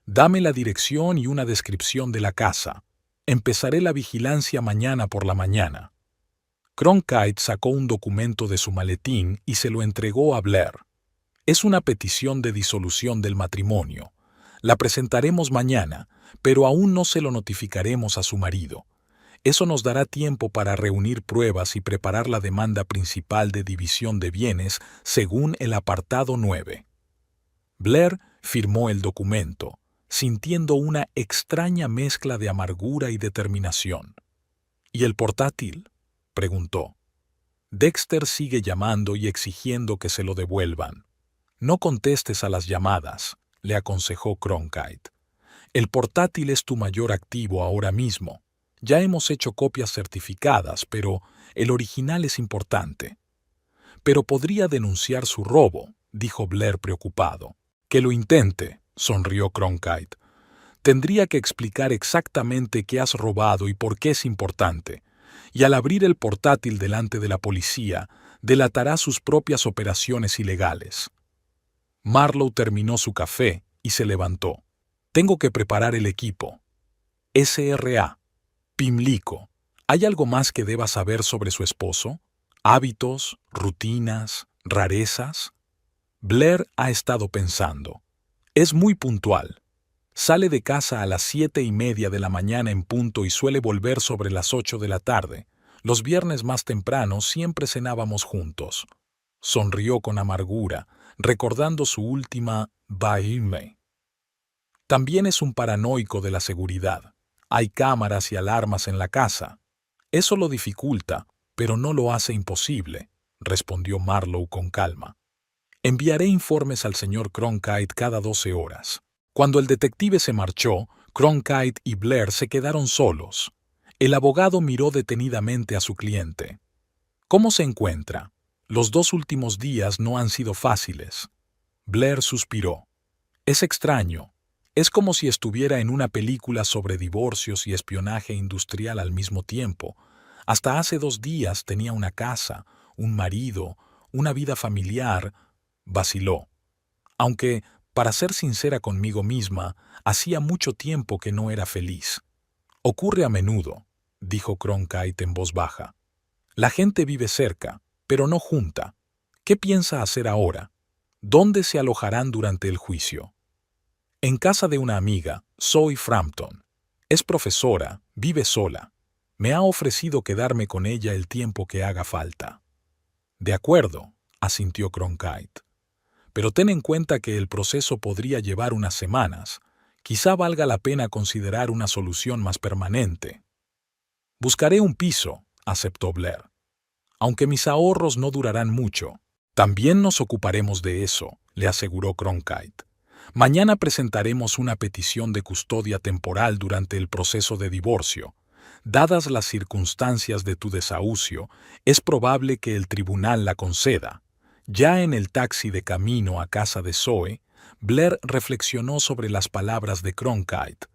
«Dame la dirección y una descripción de la casa. Empezaré la vigilancia mañana por la mañana». Cronkite sacó un documento de su maletín y se lo entregó a Blair. «Es una petición de disolución del matrimonio. La presentaremos mañana, pero aún no se lo notificaremos a su marido. Eso nos dará tiempo para reunir pruebas y preparar la demanda principal de división de bienes según el apartado 9». Blair firmó el documento, sintiendo una extraña mezcla de amargura y determinación. «¿Y el portátil?», preguntó. «Dexter sigue llamando y exigiendo que se lo devuelvan». «No contestes a las llamadas», le aconsejó Cronkite. «El portátil es tu mayor activo ahora mismo. Ya hemos hecho copias certificadas, pero el original es importante». «Pero podría denunciar su robo», dijo Blair preocupado. «Que lo intente», sonrió Cronkite. «Tendría que explicar exactamente qué has robado y por qué es importante. Y al abrir el portátil delante de la policía, delatará sus propias operaciones ilegales». Marlowe terminó su café y se levantó. «Tengo que preparar el equipo. SRA. Pimlico. ¿Hay algo más que deba saber sobre su esposo? ¿Hábitos, rutinas, rarezas? Blair ha estado pensando. Es muy puntual. Sale de casa a las 7:30 de la mañana en punto y suele volver sobre las 8 de la tarde. Los viernes más temprano siempre cenábamos juntos. Sonrió con amargura, recordando su última baile. También es un paranoico de la seguridad. Hay cámaras y alarmas en la casa. Eso lo dificulta, pero no lo hace imposible, respondió Marlowe con calma. Enviaré informes al señor Cronkite cada 12 horas. Cuando el detective se marchó, Cronkite y Blair se quedaron solos. El abogado miró detenidamente a su cliente. ¿Cómo se encuentra? Los 2 últimos días no han sido fáciles. Blair suspiró. Es extraño. Es como si estuviera en una película sobre divorcios y espionaje industrial al mismo tiempo. Hasta hace 2 días tenía una casa, un marido, una vida familiar. Vaciló. Aunque, para ser sincera conmigo misma, hacía mucho tiempo que no era feliz. Ocurre a menudo, dijo Cronkite en voz baja. La gente vive cerca, pero no junta. ¿Qué piensa hacer ahora? ¿Dónde se alojarán durante el juicio? En casa de una amiga, Zoe Frampton. Es profesora, vive sola. Me ha ofrecido quedarme con ella el tiempo que haga falta. De acuerdo, asintió Cronkite. Pero ten en cuenta que el proceso podría llevar unas semanas. Quizá valga la pena considerar una solución más permanente. Buscaré un piso, aceptó Blair. Aunque mis ahorros no durarán mucho. También nos ocuparemos de eso, le aseguró Cronkite. Mañana presentaremos una petición de custodia temporal durante el proceso de divorcio. Dadas las circunstancias de tu desahucio, es probable que el tribunal la conceda. Ya en el taxi de camino a casa de Zoe, Blair reflexionó sobre las palabras de Cronkite.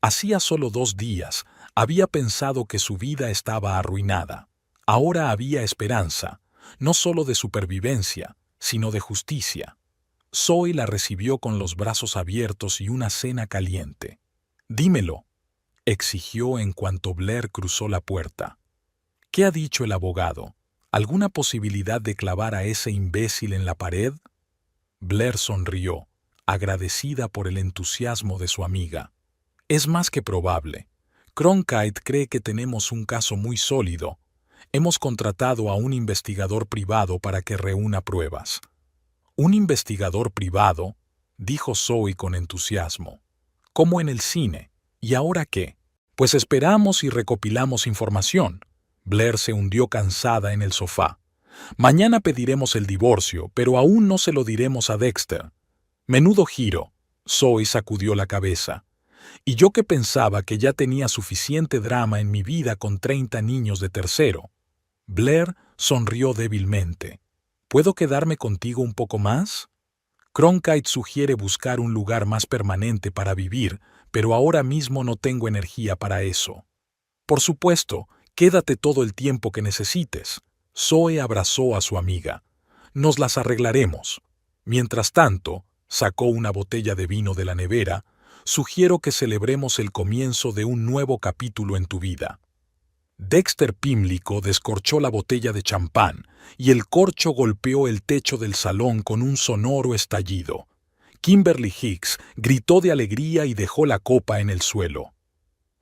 Hacía solo 2 días había pensado que su vida estaba arruinada. Ahora había esperanza, no solo de supervivencia, sino de justicia. Zoe la recibió con los brazos abiertos y una cena caliente. «Dímelo», exigió en cuanto Blair cruzó la puerta. «¿Qué ha dicho el abogado? ¿Alguna posibilidad de clavar a ese imbécil en la pared?» Blair sonrió, agradecida por el entusiasmo de su amiga. «Es más que probable. Cronkite cree que tenemos un caso muy sólido. Hemos contratado a un investigador privado para que reúna pruebas». «¿Un investigador privado?», dijo Zoe con entusiasmo. «Como en el cine. ¿Y ahora qué? Pues esperamos y recopilamos información». Blair se hundió cansada en el sofá. «Mañana pediremos el divorcio, pero aún no se lo diremos a Dexter». «Menudo giro», Zoe sacudió la cabeza. «Y yo que pensaba que ya tenía suficiente drama en mi vida con 30 niños de tercero». Blair sonrió débilmente. «¿Puedo quedarme contigo un poco más?» Cronkite sugiere buscar un lugar más permanente para vivir, pero ahora mismo no tengo energía para eso. «Por supuesto, quédate todo el tiempo que necesites». Zoe abrazó a su amiga. «Nos las arreglaremos. Mientras tanto», sacó una botella de vino de la nevera, «sugiero que celebremos el comienzo de un nuevo capítulo en tu vida». Dexter Pimlico descorchó la botella de champán y el corcho golpeó el techo del salón con un sonoro estallido. Kimberly Hicks gritó de alegría y dejó la copa en el suelo.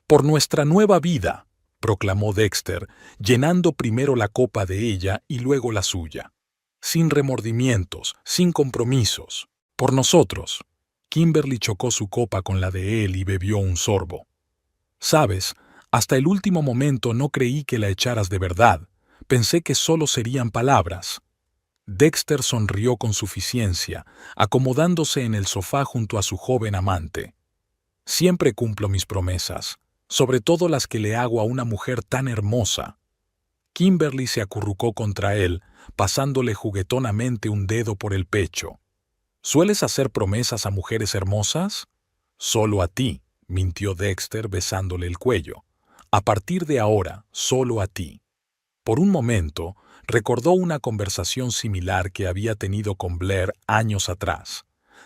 «Por nuestra nueva vida», proclamó Dexter, llenando primero la copa de ella y luego la suya. «Sin remordimientos, sin compromisos. Por nosotros». Kimberly chocó su copa con la de él y bebió un sorbo. «¿Sabes? Hasta el último momento no creí que la echaras de verdad. Pensé que solo serían palabras». Dexter sonrió con suficiencia, acomodándose en el sofá junto a su joven amante. «Siempre cumplo mis promesas, sobre todo las que le hago a una mujer tan hermosa». Kimberly se acurrucó contra él, pasándole juguetonamente un dedo por el pecho. «¿Sueles hacer promesas a mujeres hermosas?» «Solo a ti», mintió Dexter besándole el cuello. «A partir de ahora, solo a ti». Por un momento, recordó una conversación similar que había tenido con Blair años atrás.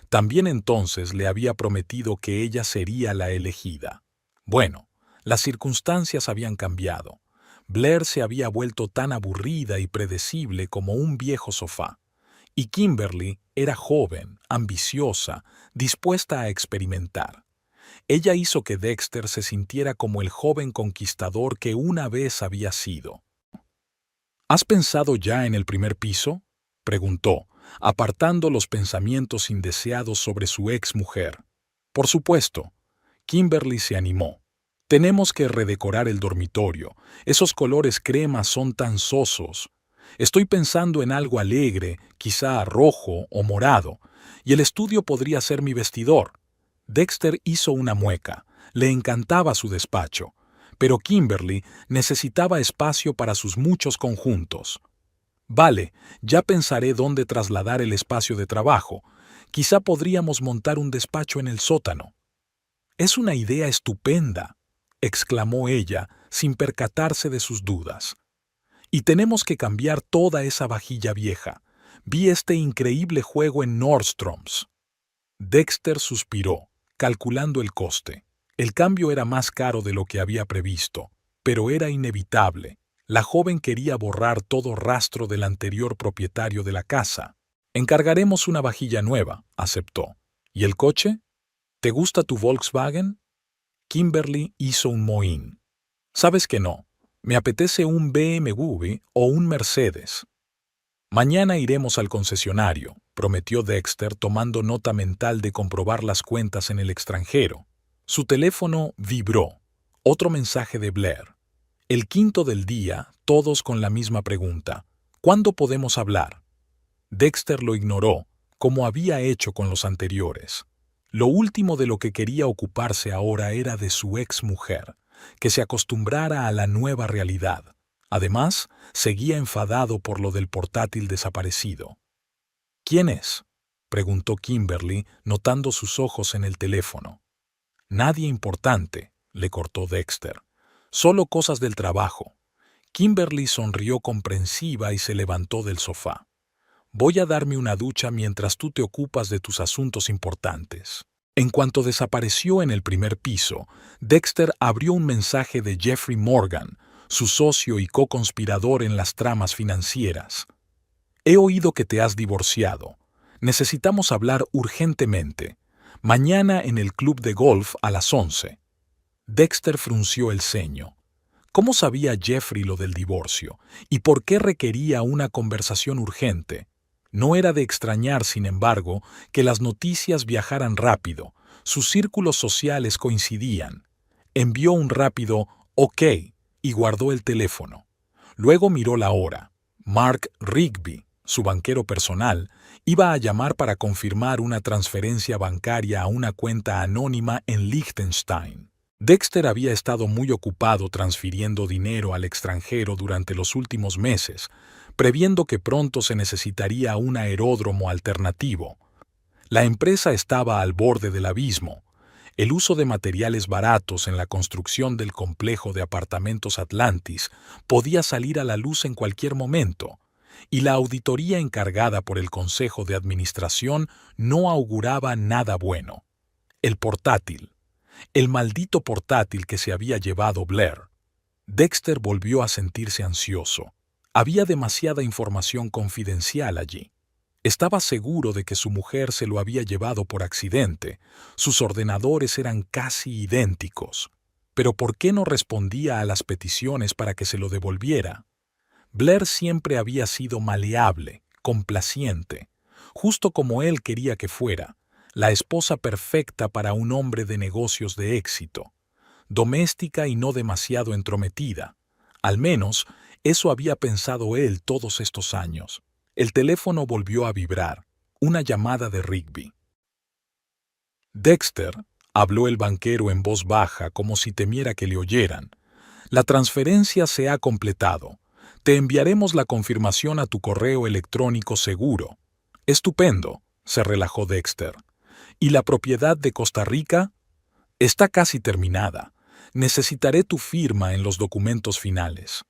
También entonces le había prometido que ella sería la elegida. Bueno, las circunstancias habían cambiado. Blair se había vuelto tan aburrida y predecible como un viejo sofá. Y Kimberly era joven, ambiciosa, dispuesta a experimentar. Ella hizo que Dexter se sintiera como el joven conquistador que una vez había sido. ¿Has pensado ya en el primer piso?, preguntó, apartando los pensamientos indeseados sobre su ex mujer. Por supuesto. Kimberly se animó. Tenemos que redecorar el dormitorio. Esos colores crema son tan sosos. Estoy pensando en algo alegre, quizá rojo o morado, y el estudio podría ser mi vestidor. Dexter hizo una mueca. Le encantaba su despacho, pero Kimberly necesitaba espacio para sus muchos conjuntos. Vale, ya pensaré dónde trasladar el espacio de trabajo. Quizá podríamos montar un despacho en el sótano. Es una idea estupenda, exclamó ella, sin percatarse de sus dudas. Y tenemos que cambiar toda esa vajilla vieja. Vi este increíble juego en Nordstrom's. Dexter suspiró, calculando el coste. El cambio era más caro de lo que había previsto, pero era inevitable. La joven quería borrar todo rastro del anterior propietario de la casa. Encargaremos una vajilla nueva, aceptó. ¿Y el coche? ¿Te gusta tu Volkswagen? Kimberly hizo un mohín. Sabes que no. Me apetece un BMW o un Mercedes. Mañana iremos al concesionario, prometió Dexter tomando nota mental de comprobar las cuentas en el extranjero. Su teléfono vibró. Otro mensaje de Blair. El quinto del día, todos con la misma pregunta. ¿Cuándo podemos hablar? Dexter lo ignoró, como había hecho con los anteriores. Lo último de lo que quería ocuparse ahora era de su ex mujer, que se acostumbrara a la nueva realidad. Además, seguía enfadado por lo del portátil desaparecido. ¿Quién es?, preguntó Kimberly, notando sus ojos en el teléfono. Nadie importante, le cortó Dexter. Solo cosas del trabajo. Kimberly sonrió comprensiva y se levantó del sofá. Voy a darme una ducha mientras tú te ocupas de tus asuntos importantes. En cuanto desapareció en el primer piso, Dexter abrió un mensaje de Jeffrey Morgan, su socio y co-conspirador en las tramas financieras. He oído que te has divorciado. Necesitamos hablar urgentemente. Mañana en el club de golf a las 11. Dexter frunció el ceño. ¿Cómo sabía Jeffrey lo del divorcio? ¿Y por qué requería una conversación urgente? No era de extrañar, sin embargo, que las noticias viajaran rápido. Sus círculos sociales coincidían. Envió un rápido «OK» y guardó el teléfono. Luego miró la hora. Mark Rigby, su banquero personal, iba a llamar para confirmar una transferencia bancaria a una cuenta anónima en Liechtenstein. Dexter había estado muy ocupado transfiriendo dinero al extranjero durante los últimos meses, previendo que pronto se necesitaría un aeródromo alternativo. La empresa estaba al borde del abismo. El uso de materiales baratos en la construcción del complejo de apartamentos Atlantis podía salir a la luz en cualquier momento, y la auditoría encargada por el Consejo de Administración no auguraba nada bueno. El portátil. El maldito portátil que se había llevado Blair. Dexter volvió a sentirse ansioso. Había demasiada información confidencial allí. Estaba seguro de que su mujer se lo había llevado por accidente. Sus ordenadores eran casi idénticos. Pero ¿por qué no respondía a las peticiones para que se lo devolviera? Blair siempre había sido maleable, complaciente, justo como él quería que fuera, la esposa perfecta para un hombre de negocios de éxito, doméstica y no demasiado entrometida. Al menos, eso había pensado él todos estos años. El teléfono volvió a vibrar, una llamada de Rigby. «Dexter», habló el banquero en voz baja como si temiera que le oyeran, «la transferencia se ha completado. Te enviaremos la confirmación a tu correo electrónico seguro». «Estupendo», se relajó Dexter. «¿Y la propiedad de Costa Rica?» «Está casi terminada. Necesitaré tu firma en los documentos finales».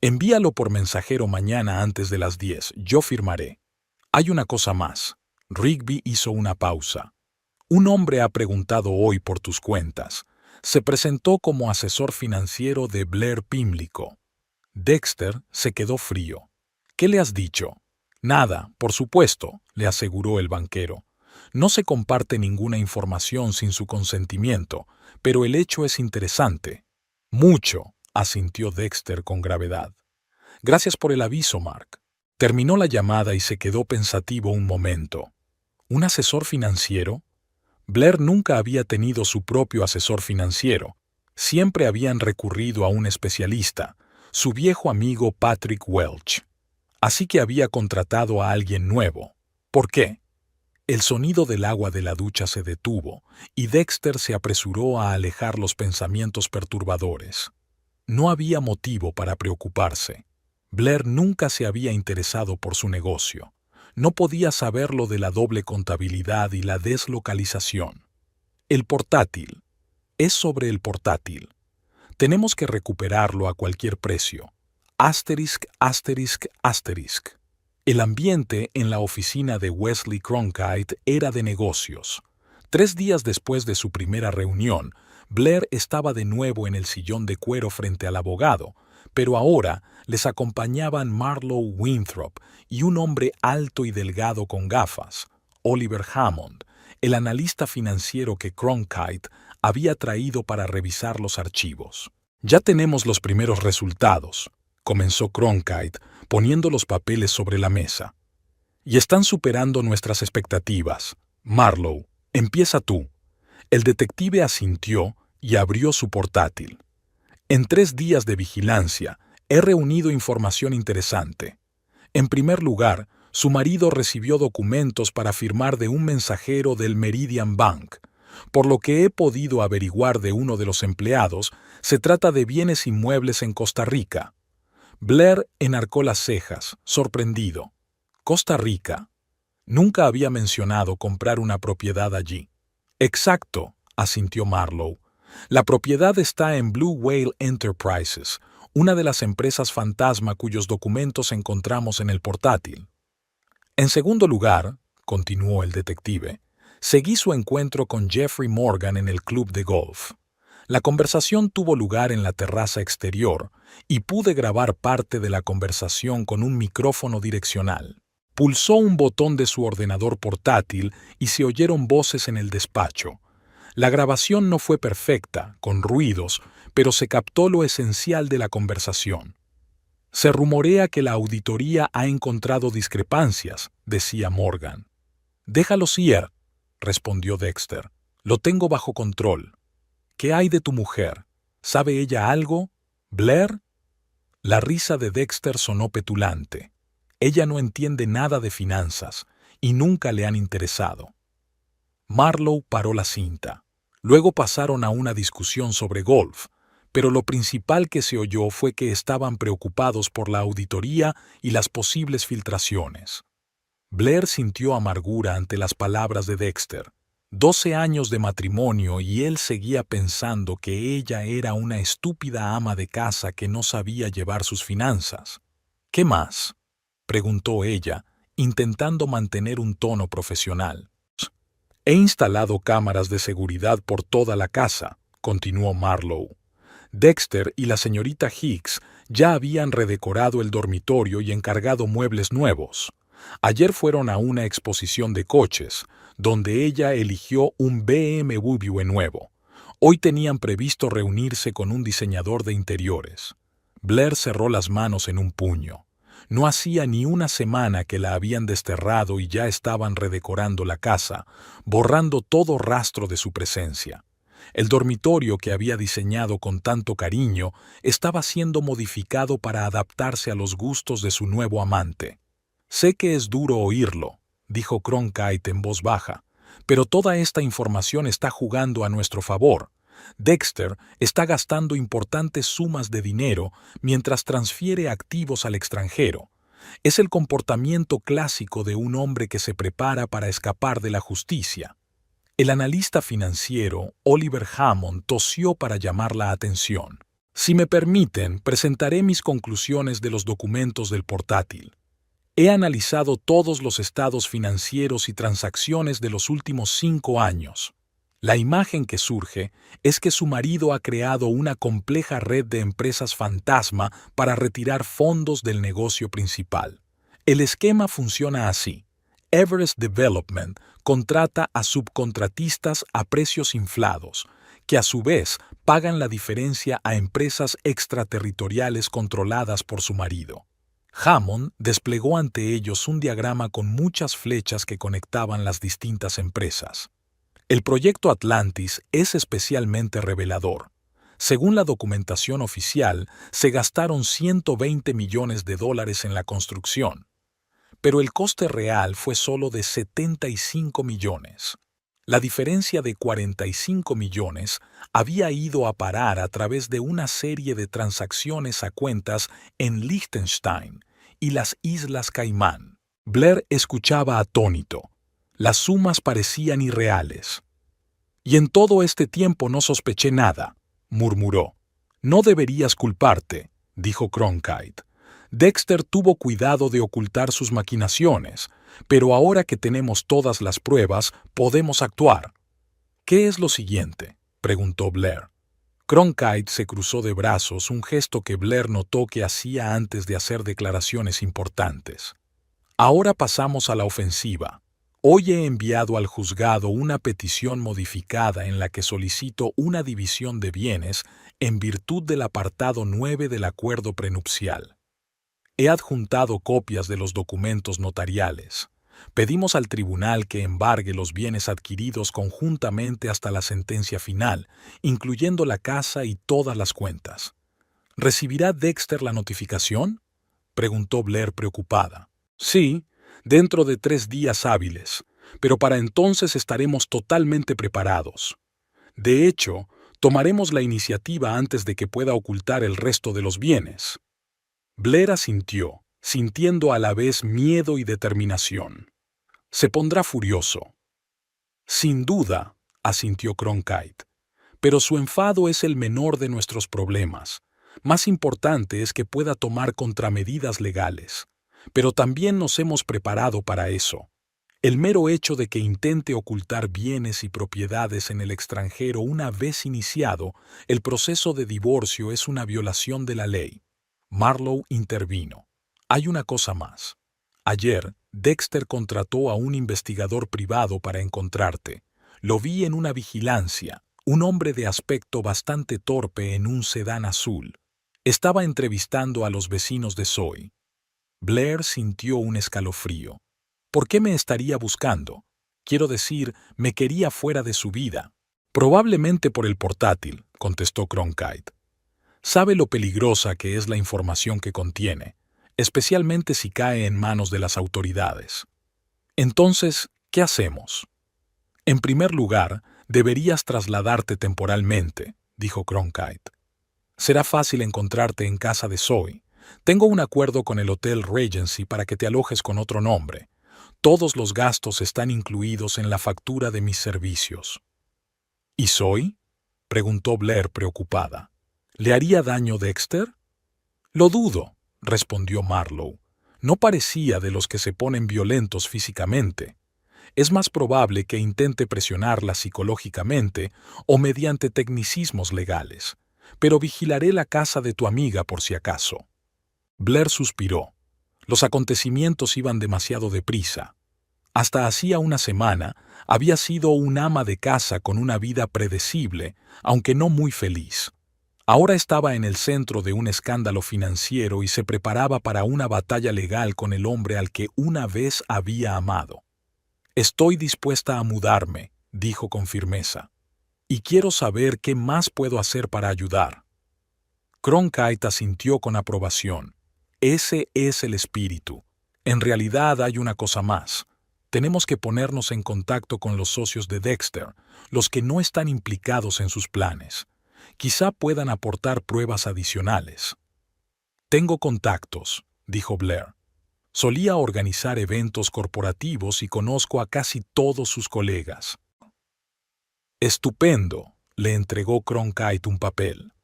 «Envíalo por mensajero mañana antes de las 10. Yo firmaré». «Hay una cosa más». Rigby hizo una pausa. «Un hombre ha preguntado hoy por tus cuentas. Se presentó como asesor financiero de Blair Pimlico». Dexter se quedó frío. ¿Qué le has dicho? Nada, por supuesto, le aseguró el banquero. No se comparte ninguna información sin su consentimiento, pero el hecho es interesante. Mucho, asintió Dexter con gravedad. Gracias por el aviso, Mark. Terminó la llamada y se quedó pensativo un momento. ¿Un asesor financiero? Blair nunca había tenido su propio asesor financiero. Siempre habían recurrido a un especialista, su viejo amigo Patrick Welch. Así que había contratado a alguien nuevo. ¿Por qué? El sonido del agua de la ducha se detuvo y Dexter se apresuró a alejar los pensamientos perturbadores. No había motivo para preocuparse. Blair nunca se había interesado por su negocio. No podía saber lo de la doble contabilidad y la deslocalización. El portátil. Es sobre el portátil. Tenemos que recuperarlo a cualquier precio. Asterisk, asterisk, asterisk. El ambiente en la oficina de Wesley Cronkite era de negocios. 3 días después de su primera reunión, Blair estaba de nuevo en el sillón de cuero frente al abogado, pero ahora les acompañaban Marlowe Winthrop y un hombre alto y delgado con gafas, Oliver Hammond, el analista financiero que Cronkite había traído para revisar los archivos. Ya tenemos los primeros resultados, comenzó Cronkite, poniendo los papeles sobre la mesa. Y están superando nuestras expectativas. Marlowe, empieza tú. El detective asintió y abrió su portátil. En 3 días de vigilancia, he reunido información interesante. En primer lugar, su marido recibió documentos para firmar de un mensajero del Meridian Bank. Por lo que he podido averiguar de uno de los empleados, se trata de bienes inmuebles en Costa Rica. Blair enarcó las cejas, sorprendido. Costa Rica. Nunca había mencionado comprar una propiedad allí. Exacto, asintió Marlowe. La propiedad está en Blue Whale Enterprises, una de las empresas fantasma cuyos documentos encontramos en el portátil. En segundo lugar, continuó el detective, seguí su encuentro con Jeffrey Morgan en el club de golf. La conversación tuvo lugar en la terraza exterior y pude grabar parte de la conversación con un micrófono direccional. Pulsó un botón de su ordenador portátil y se oyeron voces en el despacho. La grabación no fue perfecta, con ruidos, pero se captó lo esencial de la conversación. Se rumorea que la auditoría ha encontrado discrepancias, decía Morgan. Déjalos ir, respondió Dexter. Lo tengo bajo control. ¿Qué hay de tu mujer? ¿Sabe ella algo? ¿Blair? La risa de Dexter sonó petulante. Ella no entiende nada de finanzas y nunca le han interesado. Marlowe paró la cinta. Luego pasaron a una discusión sobre golf, pero lo principal que se oyó fue que estaban preocupados por la auditoría y las posibles filtraciones. Blair sintió amargura ante las palabras de Dexter. 12 años de matrimonio y él seguía pensando que ella era una estúpida ama de casa que no sabía llevar sus finanzas. ¿Qué más?, preguntó ella, intentando mantener un tono profesional. He instalado cámaras de seguridad por toda la casa, continuó Marlowe. Dexter y la señorita Hicks ya habían redecorado el dormitorio y encargado muebles nuevos. Ayer fueron a una exposición de coches, donde ella eligió un BMW nuevo. Hoy tenían previsto reunirse con un diseñador de interiores. Blair cerró las manos en un puño. No hacía ni una semana que la habían desterrado y ya estaban redecorando la casa, borrando todo rastro de su presencia. El dormitorio que había diseñado con tanto cariño estaba siendo modificado para adaptarse a los gustos de su nuevo amante. Sé que es duro oírlo, dijo Cronkite en voz baja, pero toda esta información está jugando a nuestro favor. Dexter está gastando importantes sumas de dinero mientras transfiere activos al extranjero. Es el comportamiento clásico de un hombre que se prepara para escapar de la justicia. El analista financiero, Oliver Hammond, tosió para llamar la atención. Si me permiten, presentaré mis conclusiones de los documentos del portátil. He analizado todos los estados financieros y transacciones de los últimos 5 años. La imagen que surge es que su marido ha creado una compleja red de empresas fantasma para retirar fondos del negocio principal. El esquema funciona así. Everest Development contrata a subcontratistas a precios inflados, que a su vez pagan la diferencia a empresas extraterritoriales controladas por su marido. Hammond desplegó ante ellos un diagrama con muchas flechas que conectaban las distintas empresas. El proyecto Atlantis es especialmente revelador. Según la documentación oficial, se gastaron $120 millones en la construcción, pero el coste real fue solo de 75 millones. La diferencia de 45 millones había ido a parar a través de una serie de transacciones a cuentas en Liechtenstein y las Islas Caimán. Blair escuchaba atónito. Las sumas parecían irreales. «Y en todo este tiempo no sospeché nada», murmuró. «No deberías culparte», dijo Cronkite. «Dexter tuvo cuidado de ocultar sus maquinaciones, pero ahora que tenemos todas las pruebas, podemos actuar». «¿Qué es lo siguiente?», preguntó Blair. Cronkite se cruzó de brazos, un gesto que Blair notó que hacía antes de hacer declaraciones importantes. «Ahora pasamos a la ofensiva. Hoy he enviado al juzgado una petición modificada en la que solicito una división de bienes en virtud del apartado 9 del acuerdo prenupcial. He adjuntado copias de los documentos notariales. Pedimos al tribunal que embargue los bienes adquiridos conjuntamente hasta la sentencia final, incluyendo la casa y todas las cuentas». «¿Recibirá Dexter la notificación?», preguntó Blair preocupada. «Sí, dentro de 3 días hábiles, pero para entonces estaremos totalmente preparados. De hecho, tomaremos la iniciativa antes de que pueda ocultar el resto de los bienes». Blair asintió, sintiendo a la vez miedo y determinación. «Se pondrá furioso». «Sin duda», asintió Cronkite, «pero su enfado es el menor de nuestros problemas. Más importante es que pueda tomar contramedidas legales. Pero también nos hemos preparado para eso. El mero hecho de que intente ocultar bienes y propiedades en el extranjero una vez iniciado, el proceso de divorcio es una violación de la ley». Marlowe intervino. «Hay una cosa más. Ayer, Dexter contrató a un investigador privado para encontrarte. Lo vi en una vigilancia, un hombre de aspecto bastante torpe en un sedán azul. Estaba entrevistando a los vecinos de Zoe». Blair sintió un escalofrío. «¿Por qué me estaría buscando? Quiero decir, me quería fuera de su vida». «Probablemente por el portátil», contestó Cronkite. «Sabe lo peligrosa que es la información que contiene, especialmente si cae en manos de las autoridades. Entonces, ¿qué hacemos?». «En primer lugar, deberías trasladarte temporalmente», dijo Cronkite. «Será fácil encontrarte en casa de Zoe. Tengo un acuerdo con el Hotel Regency para que te alojes con otro nombre. Todos los gastos están incluidos en la factura de mis servicios». «¿Y Zoe?», preguntó Blair preocupada. «¿Le haría daño Dexter?». «Lo dudo», respondió Marlowe. «No parecía de los que se ponen violentos físicamente. Es más probable que intente presionarla psicológicamente o mediante tecnicismos legales. Pero vigilaré la casa de tu amiga por si acaso». Blair suspiró. Los acontecimientos iban demasiado deprisa. Hasta hacía una semana había sido un ama de casa con una vida predecible, aunque no muy feliz. Ahora estaba en el centro de un escándalo financiero y se preparaba para una batalla legal con el hombre al que una vez había amado. «Estoy dispuesta a mudarme», dijo con firmeza. «Y quiero saber qué más puedo hacer para ayudar». Cronkite asintió con aprobación. «Ese es el espíritu. En realidad hay una cosa más. Tenemos que ponernos en contacto con los socios de Dexter, los que no están implicados en sus planes. Quizá puedan aportar pruebas adicionales». «Tengo contactos», dijo Blair. «Solía organizar eventos corporativos y conozco a casi todos sus colegas». «Estupendo», le entregó Cronkite un papel.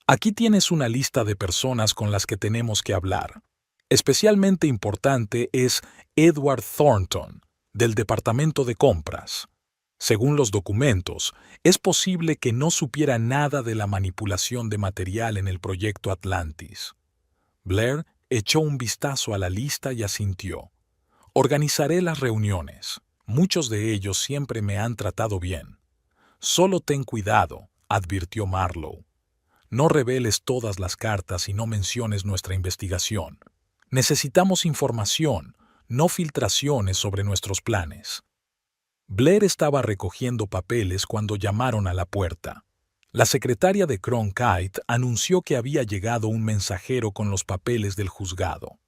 «Aquí tienes una lista de personas con las que tenemos que hablar. Especialmente importante es Edward Thornton, del Departamento de Compras». Según los documentos, es posible que no supiera nada de la manipulación de material en el proyecto Atlantis. Blair echó un vistazo a la lista y asintió. Organizaré las reuniones. Muchos de ellos siempre me han tratado bien. Solo ten cuidado, advirtió Marlowe. No reveles todas las cartas y no menciones nuestra investigación. Necesitamos información, no filtraciones sobre nuestros planes. Blair estaba recogiendo papeles cuando llamaron a la puerta. La secretaria de Cronkite anunció que había llegado un mensajero con los papeles del juzgado.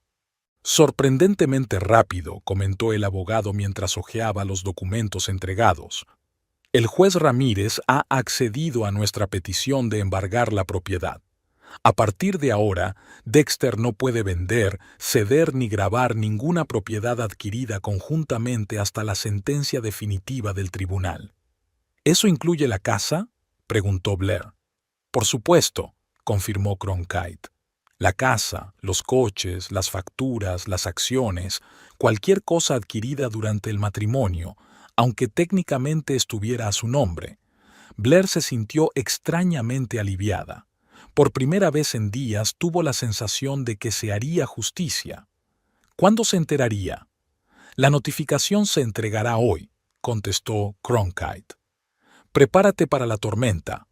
Sorprendentemente rápido, comentó el abogado mientras hojeaba los documentos entregados. El juez Ramírez ha accedido a nuestra petición de embargar la propiedad. A partir de ahora, Dexter no puede vender, ceder ni grabar ninguna propiedad adquirida conjuntamente hasta la sentencia definitiva del tribunal. ¿Eso incluye la casa?, preguntó Blair. Por supuesto, confirmó Cronkite. La casa, los coches, las facturas, las acciones, cualquier cosa adquirida durante el matrimonio, aunque técnicamente estuviera a su nombre. Blair se sintió extrañamente aliviada. Por primera vez en días tuvo la sensación de que se haría justicia. ¿Cuándo se enteraría? La notificación se entregará hoy, contestó Cronkite. Prepárate para la tormenta.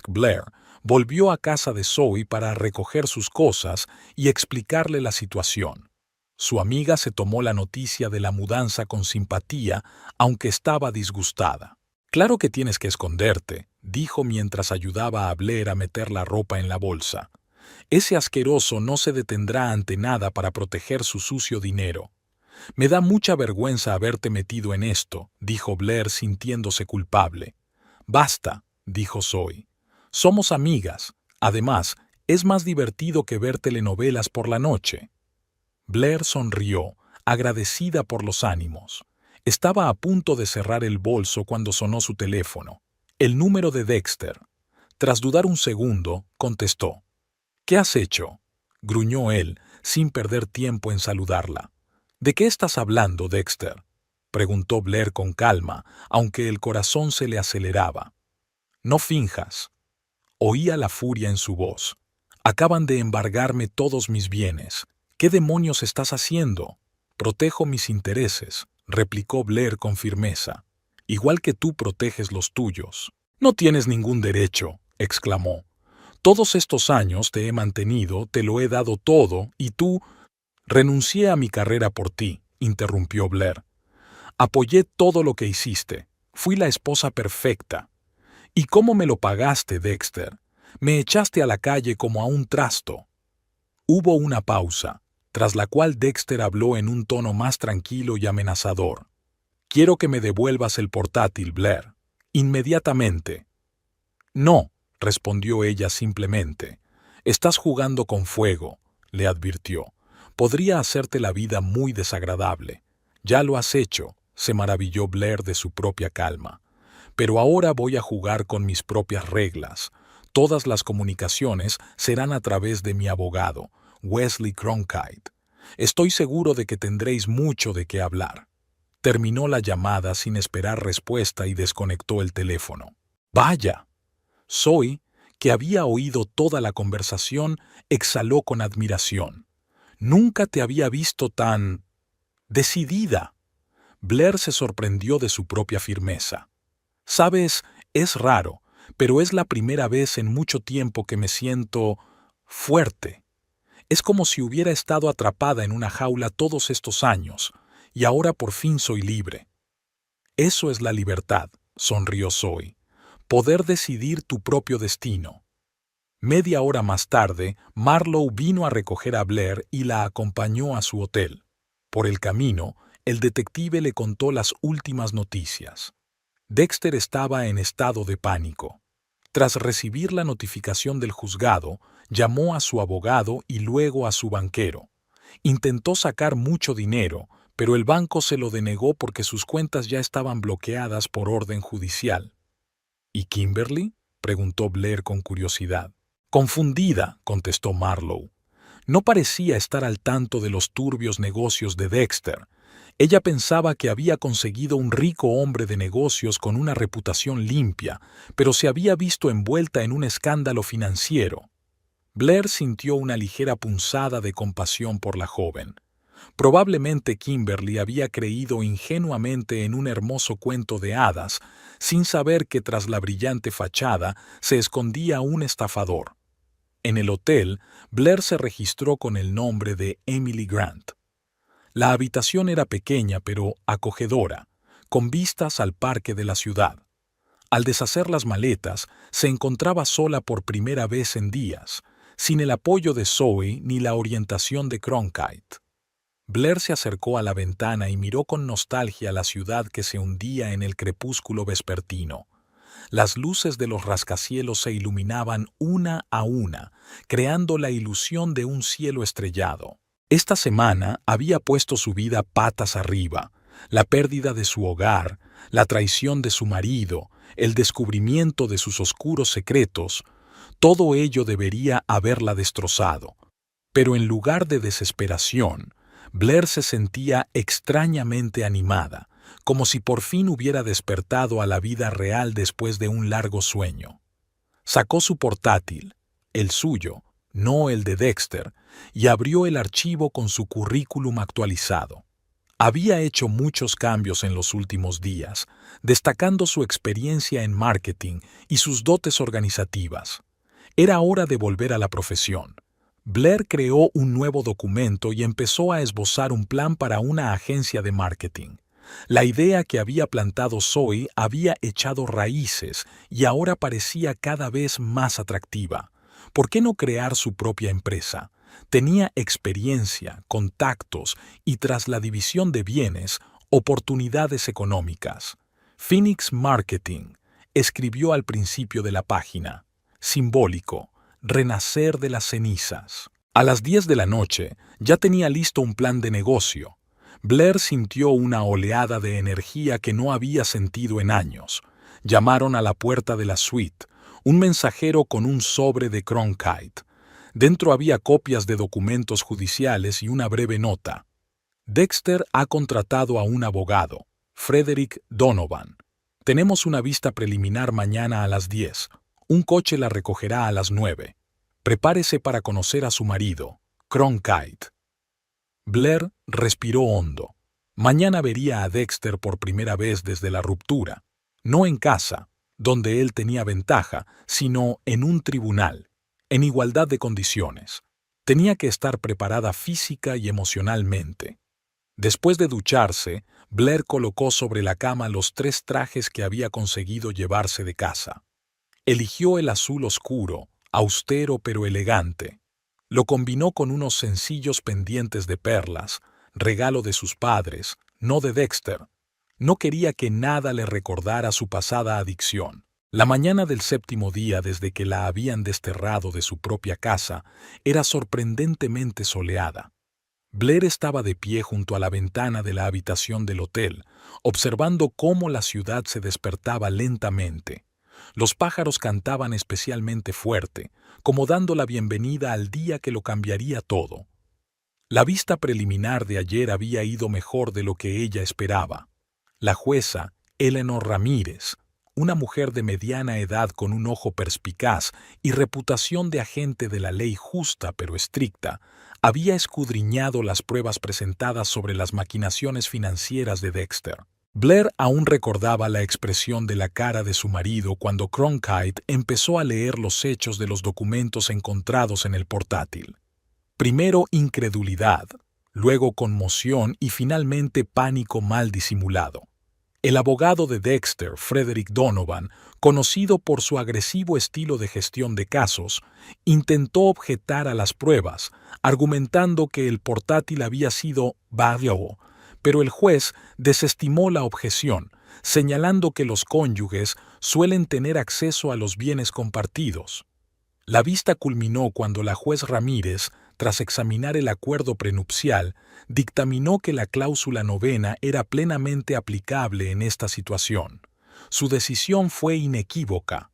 Blair volvió a casa de Zoe para recoger sus cosas y explicarle la situación. Su amiga se tomó la noticia de la mudanza con simpatía, aunque estaba disgustada. Claro que tienes que esconderte, dijo mientras ayudaba a Blair a meter la ropa en la bolsa. Ese asqueroso no se detendrá ante nada para proteger su sucio dinero. Me da mucha vergüenza haberte metido en esto, dijo Blair sintiéndose culpable. Basta, dijo Zoe. Somos amigas. Además, es más divertido que ver telenovelas por la noche. Blair sonrió, agradecida por los ánimos. Estaba a punto de cerrar el bolso cuando sonó su teléfono. El número de Dexter. Tras dudar un segundo, contestó. ¿Qué has hecho?, gruñó él, sin perder tiempo en saludarla. ¿De qué estás hablando, Dexter?, preguntó Blair con calma, aunque el corazón se le aceleraba. No finjas. Oía la furia en su voz. Acaban de embargarme todos mis bienes. ¿Qué demonios estás haciendo? Protejo mis intereses, replicó Blair con firmeza. Igual que tú proteges los tuyos. No tienes ningún derecho, exclamó. Todos estos años te he mantenido, te lo he dado todo, y tú... Renuncié a mi carrera por ti, interrumpió Blair. Apoyé todo lo que hiciste. Fui la esposa perfecta. ¿Y cómo me lo pagaste, Dexter? Me echaste a la calle como a un trasto. Hubo una pausa, tras la cual Dexter habló en un tono más tranquilo y amenazador. Quiero que me devuelvas el portátil, Blair. Inmediatamente. No, respondió ella simplemente. Estás jugando con fuego, le advirtió. Podría hacerte la vida muy desagradable. Ya lo has hecho, se maravilló Blair de su propia calma. Pero ahora voy a jugar con mis propias reglas. Todas las comunicaciones serán a través de mi abogado, Wesley Cronkite. Estoy seguro de que tendréis mucho de qué hablar. Terminó la llamada sin esperar respuesta y desconectó el teléfono. ¡Vaya! Zoe, que había oído toda la conversación, exhaló con admiración. Nunca te había visto tan... decidida. Blair se sorprendió de su propia firmeza. Sabes, es raro, pero es la primera vez en mucho tiempo que me siento... fuerte. Es como si hubiera estado atrapada en una jaula todos estos años, y ahora por fin soy libre. Eso es la libertad, sonrió Zoe. Poder decidir tu propio destino. Media hora más tarde, Marlowe vino a recoger a Blair y la acompañó a su hotel. Por el camino, el detective le contó las últimas noticias. Dexter estaba en estado de pánico. Tras recibir la notificación del juzgado, llamó a su abogado y luego a su banquero. Intentó sacar mucho dinero, pero el banco se lo denegó porque sus cuentas ya estaban bloqueadas por orden judicial. ¿Y Kimberly?, preguntó Blair con curiosidad. Confundida, contestó Marlowe. No parecía estar al tanto de los turbios negocios de Dexter. Ella pensaba que había conseguido un rico hombre de negocios con una reputación limpia, pero se había visto envuelta en un escándalo financiero. Blair sintió una ligera punzada de compasión por la joven. Probablemente Kimberly había creído ingenuamente en un hermoso cuento de hadas, sin saber que tras la brillante fachada se escondía un estafador. En el hotel, Blair se registró con el nombre de Emily Grant. La habitación era pequeña pero acogedora, con vistas al parque de la ciudad. Al deshacer las maletas, se encontraba sola por primera vez en días, sin el apoyo de Zoe ni la orientación de Cronkite. Blair se acercó a la ventana y miró con nostalgia la ciudad que se hundía en el crepúsculo vespertino. Las luces de los rascacielos se iluminaban una a una, creando la ilusión de un cielo estrellado. Esta semana había puesto su vida patas arriba, la pérdida de su hogar, la traición de su marido, el descubrimiento de sus oscuros secretos, todo ello debería haberla destrozado. Pero en lugar de desesperación, Blair se sentía extrañamente animada, como si por fin hubiera despertado a la vida real después de un largo sueño. Sacó su portátil, el suyo, no el de Dexter, y abrió el archivo con su currículum actualizado. Había hecho muchos cambios en los últimos días, destacando su experiencia en marketing y sus dotes organizativas. Era hora de volver a la profesión. Blair creó un nuevo documento y empezó a esbozar un plan para una agencia de marketing. La idea que había plantado Zoe había echado raíces y ahora parecía cada vez más atractiva. ¿Por qué no crear su propia empresa? Tenía experiencia, contactos y tras la división de bienes, oportunidades económicas. Phoenix Marketing, escribió al principio de la página. Simbólico, renacer de las cenizas. A las 10 de la noche ya tenía listo un plan de negocio. Blair sintió una oleada de energía que no había sentido en años. Llamaron a la puerta de la suite, un mensajero con un sobre de Cronkite. Dentro había copias de documentos judiciales y una breve nota. Dexter ha contratado a un abogado, Frederick Donovan. Tenemos una vista preliminar mañana a las 10. Un coche la recogerá a las 9. Prepárese para conocer a su marido, Cronkite. Blair respiró hondo. Mañana vería a Dexter por primera vez desde la ruptura. No en casa, donde él tenía ventaja, sino en un tribunal, en igualdad de condiciones. Tenía que estar preparada física y emocionalmente. Después de ducharse, Blair colocó sobre la cama los 3 trajes que había conseguido llevarse de casa. Eligió el azul oscuro, austero pero elegante. Lo combinó con unos sencillos pendientes de perlas, regalo de sus padres, no de Dexter. No quería que nada le recordara su pasada adicción. La mañana del 7º día desde que la habían desterrado de su propia casa era sorprendentemente soleada. Blair estaba de pie junto a la ventana de la habitación del hotel, observando cómo la ciudad se despertaba lentamente. Los pájaros cantaban especialmente fuerte, como dando la bienvenida al día que lo cambiaría todo. La vista preliminar de ayer había ido mejor de lo que ella esperaba. La jueza, Eleanor Ramírez, una mujer de mediana edad con un ojo perspicaz y reputación de agente de la ley justa pero estricta, había escudriñado las pruebas presentadas sobre las maquinaciones financieras de Dexter. Blair aún recordaba la expresión de la cara de su marido cuando Cronkite empezó a leer los hechos de los documentos encontrados en el portátil. Primero incredulidad, luego conmoción y finalmente pánico mal disimulado. El abogado de Dexter, Frederick Donovan, conocido por su agresivo estilo de gestión de casos, intentó objetar a las pruebas, argumentando que el portátil había sido variado, pero el juez desestimó la objeción, señalando que los cónyuges suelen tener acceso a los bienes compartidos. La vista culminó cuando la juez Ramírez, tras examinar el acuerdo prenupcial, dictaminó que la cláusula 9ª era plenamente aplicable en esta situación. Su decisión fue inequívoca.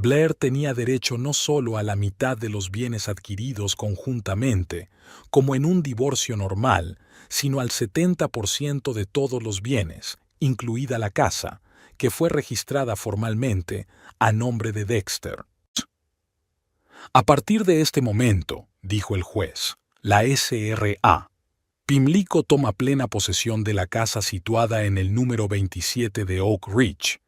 Blair tenía derecho no solo a la mitad de los bienes adquiridos conjuntamente, como en un divorcio normal, sino al 70% de todos los bienes, incluida la casa, que fue registrada formalmente a nombre de Dexter. A partir de este momento, dijo el juez, la SRA. Pimlico toma plena posesión de la casa situada en el número 27 de Oak Ridge.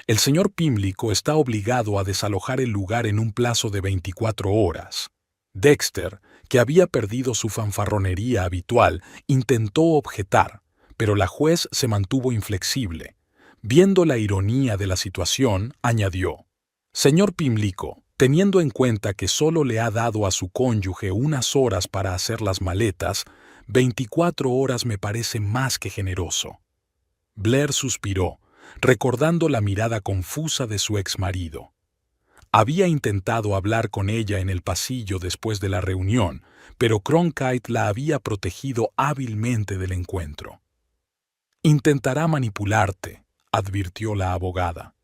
El señor Pimlico está obligado a desalojar el lugar en un plazo de 24 horas. Dexter, que había perdido su fanfarronería habitual, intentó objetar, pero la juez se mantuvo inflexible. Viendo la ironía de la situación, añadió: «Señor Pimlico, teniendo en cuenta que solo le ha dado a su cónyuge unas horas para hacer las maletas, 24 horas me parece más que generoso». Blair suspiró, recordando la mirada confusa de su exmarido. Había intentado hablar con ella en el pasillo después de la reunión, pero Cronkite la había protegido hábilmente del encuentro. «Intentará manipularte», advirtió la abogada.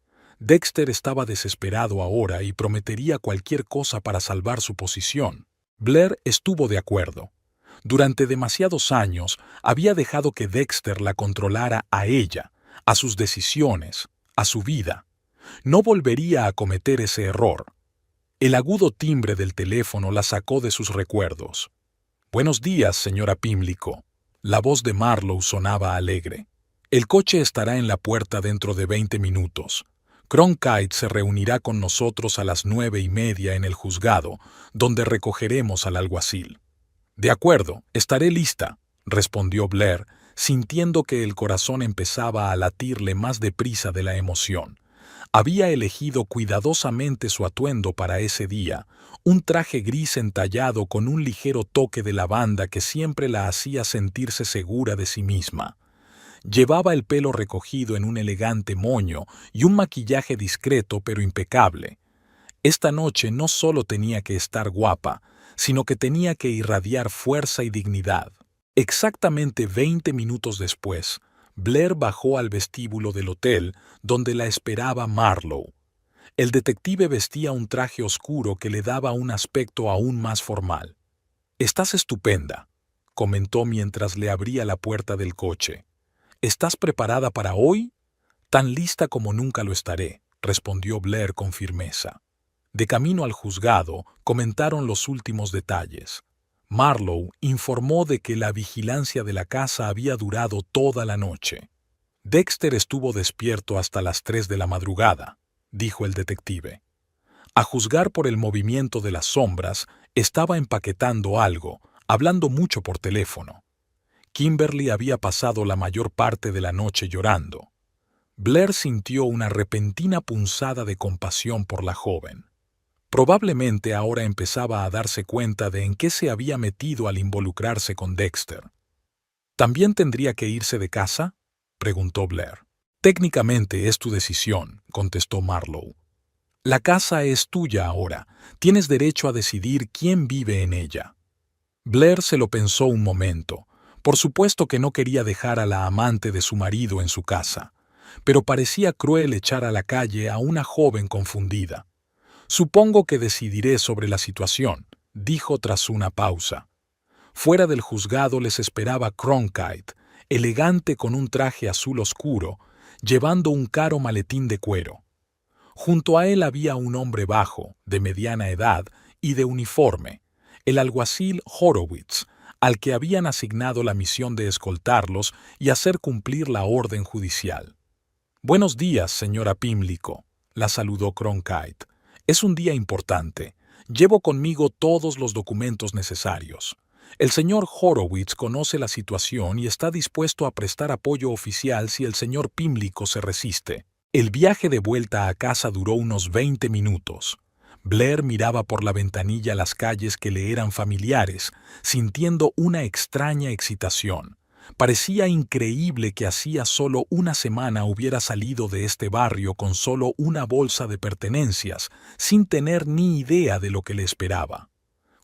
Dexter estaba desesperado ahora y prometería cualquier cosa para salvar su posición. Blair estuvo de acuerdo. Durante demasiados años había dejado que Dexter la controlara a ella, a sus decisiones, a su vida. No volvería a cometer ese error. El agudo timbre del teléfono la sacó de sus recuerdos. «Buenos días, señora Pimlico». La voz de Marlowe sonaba alegre. «El coche estará en la puerta dentro de 20 minutos. Cronkite se reunirá con nosotros a las 9:30 en el juzgado, donde recogeremos al alguacil». «De acuerdo, estaré lista», respondió Blair, sintiendo que el corazón empezaba a latirle más deprisa de la emoción. Había elegido cuidadosamente su atuendo para ese día, un traje gris entallado con un ligero toque de lavanda que siempre la hacía sentirse segura de sí misma. Llevaba el pelo recogido en un elegante moño y un maquillaje discreto pero impecable. Esta noche no solo tenía que estar guapa, sino que tenía que irradiar fuerza y dignidad. Exactamente 20 minutos después, Blair bajó al vestíbulo del hotel, donde la esperaba Marlowe. El detective vestía un traje oscuro que le daba un aspecto aún más formal. «Estás estupenda», comentó mientras le abría la puerta del coche. «¿Estás preparada para hoy?» «Tan lista como nunca lo estaré», respondió Blair con firmeza. De camino al juzgado, comentaron los últimos detalles. Marlowe informó de que la vigilancia de la casa había durado toda la noche. «Dexter estuvo despierto hasta las 3 de la madrugada», dijo el detective. A juzgar por el movimiento de las sombras, estaba empaquetando algo, hablando mucho por teléfono. Kimberly había pasado la mayor parte de la noche llorando. Blair sintió una repentina punzada de compasión por la joven. Probablemente ahora empezaba a darse cuenta de en qué se había metido al involucrarse con Dexter. «¿También tendría que irse de casa?», preguntó Blair. «Técnicamente es tu decisión», contestó Marlowe. «La casa es tuya ahora. Tienes derecho a decidir quién vive en ella». Blair se lo pensó un momento. Por supuesto que no quería dejar a la amante de su marido en su casa, pero parecía cruel echar a la calle a una joven confundida. «Supongo que decidiré sobre la situación», dijo tras una pausa. Fuera del juzgado les esperaba Cronkite, elegante con un traje azul oscuro, llevando un caro maletín de cuero. Junto a él había un hombre bajo, de mediana edad y de uniforme, el alguacil Horowitz, al que habían asignado la misión de escoltarlos y hacer cumplir la orden judicial. «Buenos días, señora Pimlico», la saludó Cronkite. «Es un día importante. Llevo conmigo todos los documentos necesarios. El señor Horowitz conoce la situación y está dispuesto a prestar apoyo oficial si el señor Pimlico se resiste». El viaje de vuelta a casa duró unos 20 minutos. Blair miraba por la ventanilla las calles que le eran familiares, sintiendo una extraña excitación. Parecía increíble que hacía solo una semana hubiera salido de este barrio con solo una bolsa de pertenencias, sin tener ni idea de lo que le esperaba.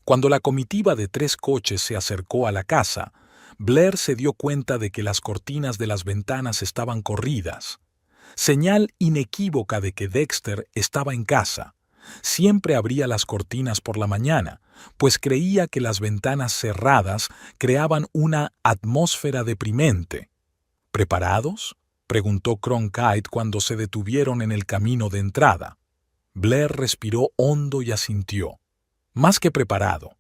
Cuando la comitiva de 3 coches se acercó a la casa, Blair se dio cuenta de que las cortinas de las ventanas estaban corridas. Señal inequívoca de que Dexter estaba en casa. Siempre abría las cortinas por la mañana, pues creía que las ventanas cerradas creaban una atmósfera deprimente. ¿Preparados?, preguntó Cronkite cuando se detuvieron en el camino de entrada. Blair respiró hondo y asintió. Más que preparado.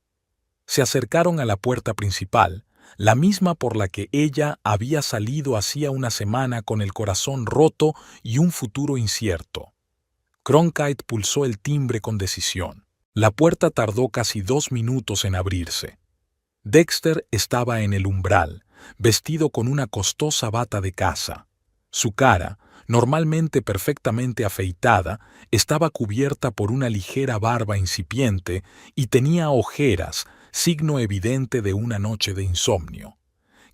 Se acercaron a la puerta principal, la misma por la que ella había salido hacía una semana con el corazón roto y un futuro incierto. Cronkite pulsó el timbre con decisión. La puerta tardó casi 2 minutos en abrirse. Dexter estaba en el umbral, vestido con una costosa bata de caza. Su cara, normalmente perfectamente afeitada, estaba cubierta por una ligera barba incipiente y tenía ojeras, signo evidente de una noche de insomnio.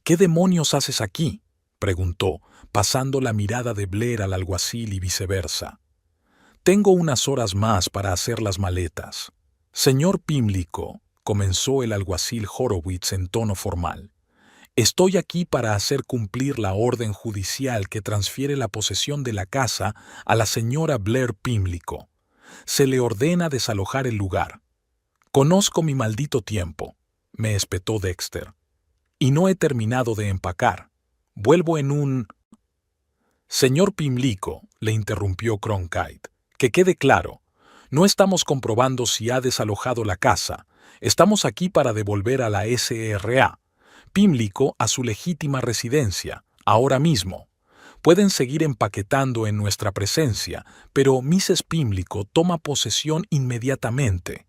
«¿Qué demonios haces aquí?», preguntó, pasando la mirada de Blair al alguacil y viceversa. «Tengo unas horas más para hacer las maletas». «Señor Pimlico», comenzó el alguacil Horowitz en tono formal, «estoy aquí para hacer cumplir la orden judicial que transfiere la posesión de la casa a la señora Blair Pimlico. Se le ordena desalojar el lugar». «Conozco mi maldito tiempo», me espetó Dexter. «Y no he terminado de empacar. Vuelvo en un...» «Señor Pimlico», le interrumpió Cronkite, «que quede claro. No estamos comprobando si ha desalojado la casa. Estamos aquí para devolver a la SRA Pimlico a su legítima residencia, ahora mismo. Pueden seguir empaquetando en nuestra presencia, pero Mrs. Pimlico toma posesión inmediatamente».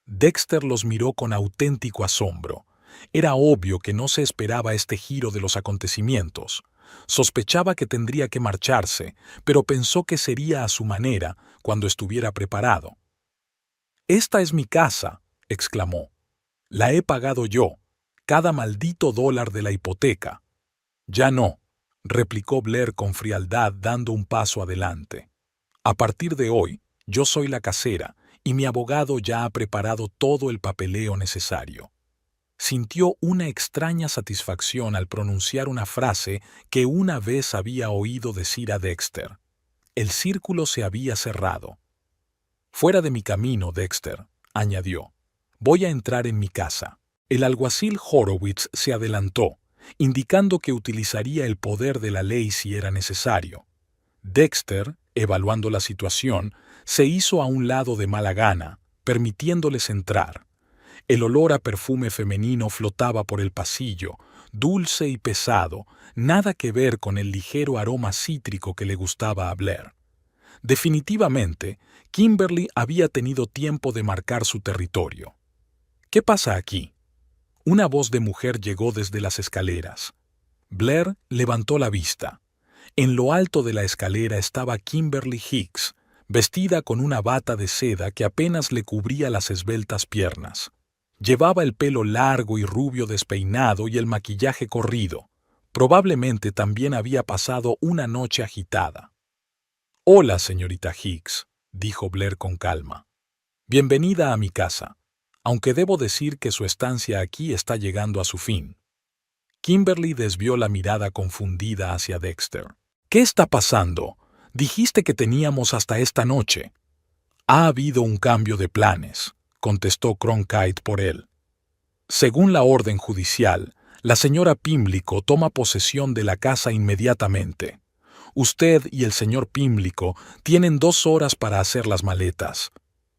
Dexter los miró con auténtico asombro. Era obvio que no se esperaba este giro de los acontecimientos. Sospechaba que tendría que marcharse, pero pensó que sería a su manera cuando estuviera preparado. «Esta es mi casa», exclamó. «La he pagado yo, cada maldito dólar de la hipoteca». «Ya no», replicó Blair con frialdad dando un paso adelante. «A partir de hoy, yo soy la casera y mi abogado ya ha preparado todo el papeleo necesario». Sintió una extraña satisfacción al pronunciar una frase que una vez había oído decir a Dexter. El círculo se había cerrado. «Fuera de mi camino, Dexter», añadió. «Voy a entrar en mi casa». El alguacil Horowitz se adelantó, indicando que utilizaría el poder de la ley si era necesario. Dexter, evaluando la situación, se hizo a un lado de mala gana, permitiéndoles entrar. El olor a perfume femenino flotaba por el pasillo, dulce y pesado, nada que ver con el ligero aroma cítrico que le gustaba a Blair. Definitivamente, Kimberly había tenido tiempo de marcar su territorio. «¿Qué pasa aquí?». Una voz de mujer llegó desde las escaleras. Blair levantó la vista. En lo alto de la escalera estaba Kimberly Hicks, vestida con una bata de seda que apenas le cubría las esbeltas piernas. Llevaba el pelo largo y rubio despeinado y el maquillaje corrido. Probablemente también había pasado una noche agitada. «Hola, señorita Hicks», dijo Blair con calma. «Bienvenida a mi casa, aunque debo decir que su estancia aquí está llegando a su fin». Kimberly desvió la mirada confundida hacia Dexter. «¿Qué está pasando? Dijiste que teníamos hasta esta noche». «Ha habido un cambio de planes», contestó Cronkite por él. «Según la orden judicial, la señora Pimlico toma posesión de la casa inmediatamente. Usted y el señor Pimlico tienen 2 horas para hacer las maletas».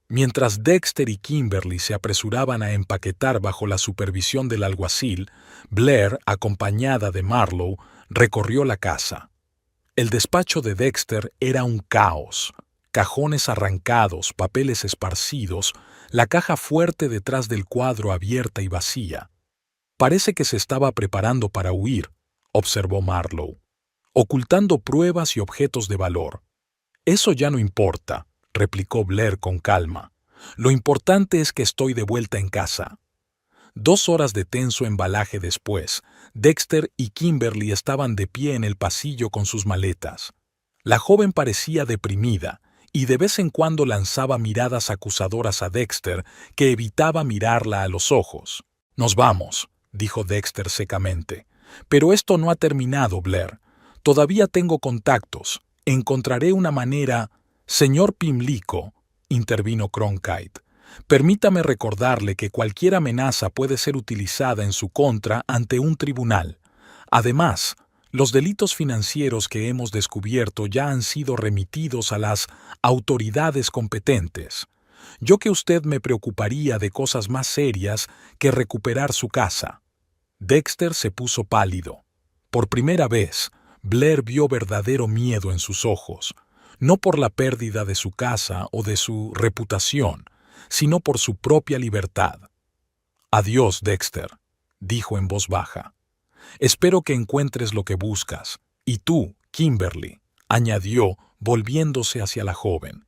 Mientras Dexter y Kimberly se apresuraban a empaquetar bajo la supervisión del alguacil, Blair, acompañada de Marlowe, recorrió la casa. El despacho de Dexter era un caos. Cajones arrancados, papeles esparcidos, la caja fuerte detrás del cuadro abierta y vacía. «Parece que se estaba preparando para huir», observó Marlowe, «ocultando pruebas y objetos de valor». «Eso ya no importa», replicó Blair con calma. «Lo importante es que estoy de vuelta en casa». 2 horas de tenso embalaje después, Dexter y Kimberly estaban de pie en el pasillo con sus maletas. La joven parecía deprimida y de vez en cuando lanzaba miradas acusadoras a Dexter, que evitaba mirarla a los ojos. «Nos vamos», dijo Dexter secamente. «Pero esto no ha terminado, Blair. Todavía tengo contactos. Encontraré una manera...» «Señor Pimlico», intervino Cronkite. Permítame recordarle que cualquier amenaza puede ser utilizada en su contra ante un tribunal. Además, los delitos financieros que hemos descubierto ya han sido remitidos a las autoridades competentes. Yo que usted me preocuparía de cosas más serias que recuperar su casa. Dexter se puso pálido. Por primera vez, Blair vio verdadero miedo en sus ojos, no por la pérdida de su casa o de su reputación, sino por su propia libertad. «Adiós, Dexter», dijo en voz baja. «Espero que encuentres lo que buscas. Y tú, Kimberly», añadió, volviéndose hacia la joven.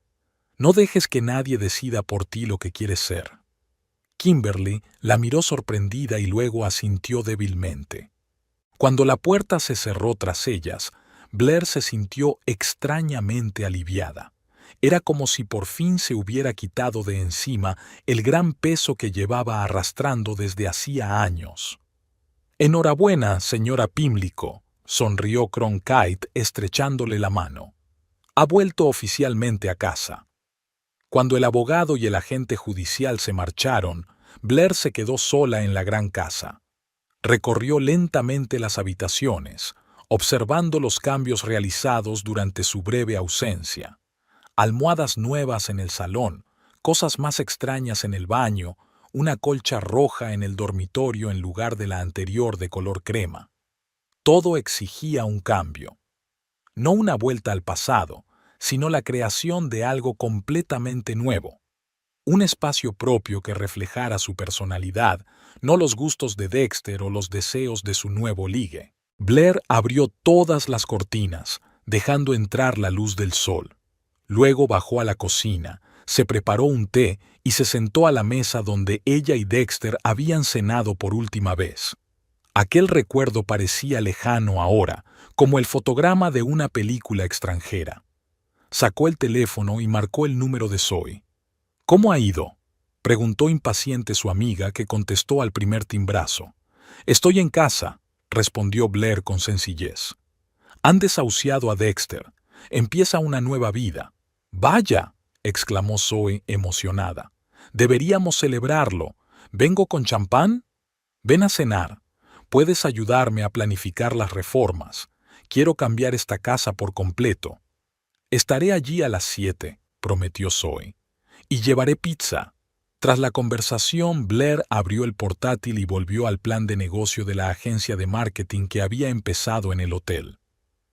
«No dejes que nadie decida por ti lo que quieres ser». Kimberly la miró sorprendida y luego asintió débilmente. Cuando la puerta se cerró tras ellas, Blair se sintió extrañamente aliviada. Era como si por fin se hubiera quitado de encima el gran peso que llevaba arrastrando desde hacía años. «Enhorabuena, señora Pimlico», sonrió Cronkite estrechándole la mano. «Ha vuelto oficialmente a casa». Cuando el abogado y el agente judicial se marcharon, Blair se quedó sola en la gran casa. Recorrió lentamente las habitaciones, observando los cambios realizados durante su breve ausencia. Almohadas nuevas en el salón, cosas más extrañas en el baño, una colcha roja en el dormitorio en lugar de la anterior de color crema. Todo exigía un cambio. No una vuelta al pasado, sino la creación de algo completamente nuevo. Un espacio propio que reflejara su personalidad, no los gustos de Dexter o los deseos de su nuevo ligue. Blair abrió todas las cortinas, dejando entrar la luz del sol. Luego bajó a la cocina, se preparó un té y se sentó a la mesa donde ella y Dexter habían cenado por última vez. Aquel recuerdo parecía lejano ahora, como el fotograma de una película extranjera. Sacó el teléfono y marcó el número de Zoe. «¿Cómo ha ido?», preguntó impaciente su amiga, que contestó al primer timbrazo. «Estoy en casa», respondió Blair con sencillez. «Han desahuciado a Dexter. Empieza una nueva vida». «¡Vaya!», exclamó Zoe emocionada. «Deberíamos celebrarlo. ¿Vengo con champán?» «Ven a cenar. Puedes ayudarme a planificar las reformas. Quiero cambiar esta casa por completo». «Estaré allí a las 7», prometió Zoe. «Y llevaré pizza». Tras la conversación, Blair abrió el portátil y volvió al plan de negocio de la agencia de marketing que había empezado en el hotel.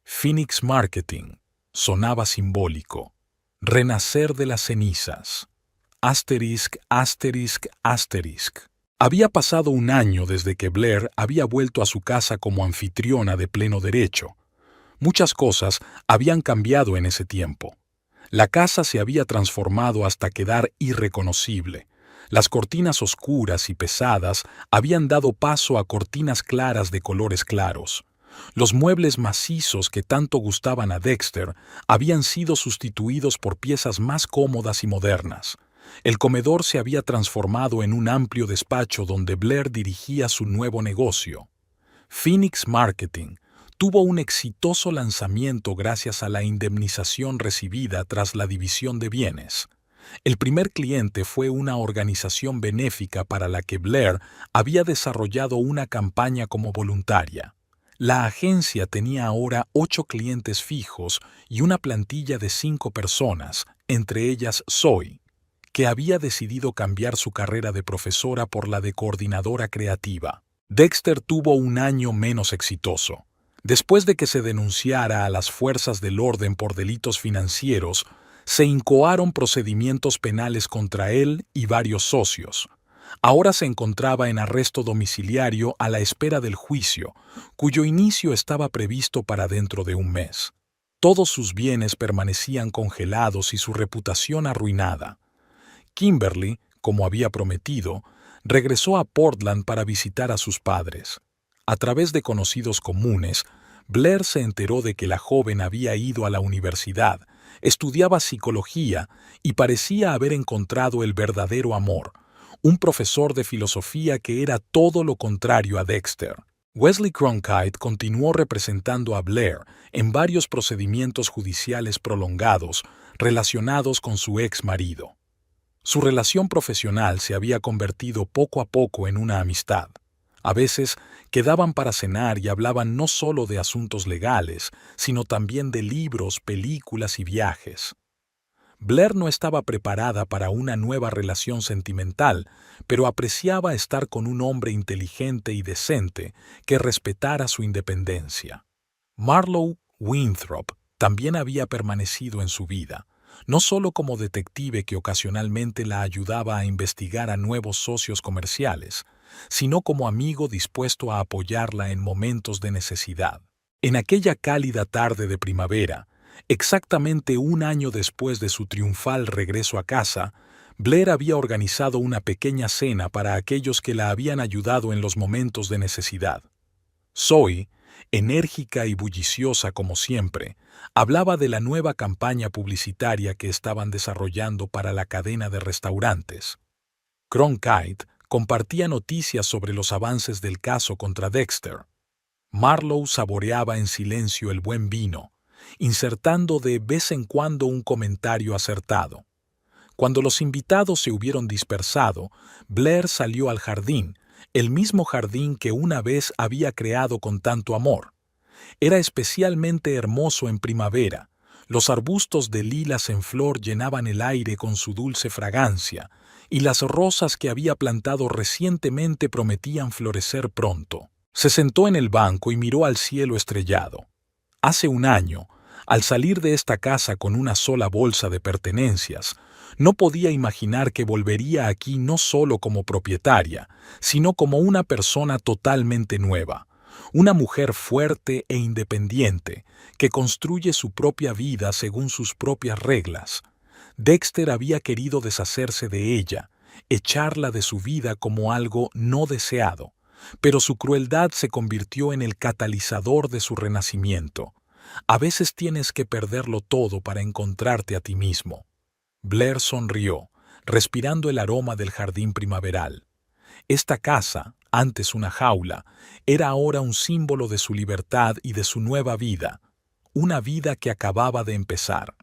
Phoenix Marketing. Sonaba simbólico. Renacer de las cenizas. Asterisk, asterisk, asterisk. Había pasado un año desde que Blair había vuelto a su casa como anfitriona de pleno derecho. Muchas cosas habían cambiado en ese tiempo. La casa se había transformado hasta quedar irreconocible. Las cortinas oscuras y pesadas habían dado paso a cortinas claras de colores claros. Los muebles macizos que tanto gustaban a Dexter habían sido sustituidos por piezas más cómodas y modernas. El comedor se había transformado en un amplio despacho donde Blair dirigía su nuevo negocio. Phoenix Marketing tuvo un exitoso lanzamiento gracias a la indemnización recibida tras la división de bienes. El primer cliente fue una organización benéfica para la que Blair había desarrollado una campaña como voluntaria. La agencia tenía ahora 8 clientes fijos y una plantilla de 5 personas, entre ellas Zoe, que había decidido cambiar su carrera de profesora por la de coordinadora creativa. Dexter tuvo un año menos exitoso. Después de que se denunciara a las fuerzas del orden por delitos financieros, se incoaron procedimientos penales contra él y varios socios. Ahora se encontraba en arresto domiciliario a la espera del juicio, cuyo inicio estaba previsto para dentro de un mes. Todos sus bienes permanecían congelados y su reputación arruinada. Kimberly, como había prometido, regresó a Portland para visitar a sus padres. A través de conocidos comunes, Blair se enteró de que la joven había ido a la universidad, estudiaba psicología y parecía haber encontrado el verdadero amor, un profesor de filosofía que era todo lo contrario a Dexter. Wesley Cronkite continuó representando a Blair en varios procedimientos judiciales prolongados relacionados con su ex marido. Su relación profesional se había convertido poco a poco en una amistad. A veces quedaban para cenar y hablaban no solo de asuntos legales, sino también de libros, películas y viajes. Blair no estaba preparada para una nueva relación sentimental, pero apreciaba estar con un hombre inteligente y decente que respetara su independencia. Marlowe Winthrop también había permanecido en su vida, no solo como detective que ocasionalmente la ayudaba a investigar a nuevos socios comerciales, sino como amigo dispuesto a apoyarla en momentos de necesidad. En aquella cálida tarde de primavera, exactamente un año después de su triunfal regreso a casa, Blair había organizado una pequeña cena para aquellos que la habían ayudado en los momentos de necesidad. Zoe, enérgica y bulliciosa como siempre, hablaba de la nueva campaña publicitaria que estaban desarrollando para la cadena de restaurantes. Cronkite compartía noticias sobre los avances del caso contra Dexter. Marlowe saboreaba en silencio el buen vino, insertando de vez en cuando un comentario acertado. Cuando los invitados se hubieron dispersado, Blair salió al jardín, el mismo jardín que una vez había creado con tanto amor. Era especialmente hermoso en primavera. Los arbustos de lilas en flor llenaban el aire con su dulce fragancia, y las rosas que había plantado recientemente prometían florecer pronto. Se sentó en el banco y miró al cielo estrellado. Hace un año, al salir de esta casa con una sola bolsa de pertenencias, no podía imaginar que volvería aquí no solo como propietaria, sino como una persona totalmente nueva, una mujer fuerte e independiente, que construye su propia vida según sus propias reglas. Dexter había querido deshacerse de ella, echarla de su vida como algo no deseado, pero su crueldad se convirtió en el catalizador de su renacimiento. A veces tienes que perderlo todo para encontrarte a ti mismo. Blair sonrió, respirando el aroma del jardín primaveral. Esta casa, antes una jaula, era ahora un símbolo de su libertad y de su nueva vida, una vida que acababa de empezar.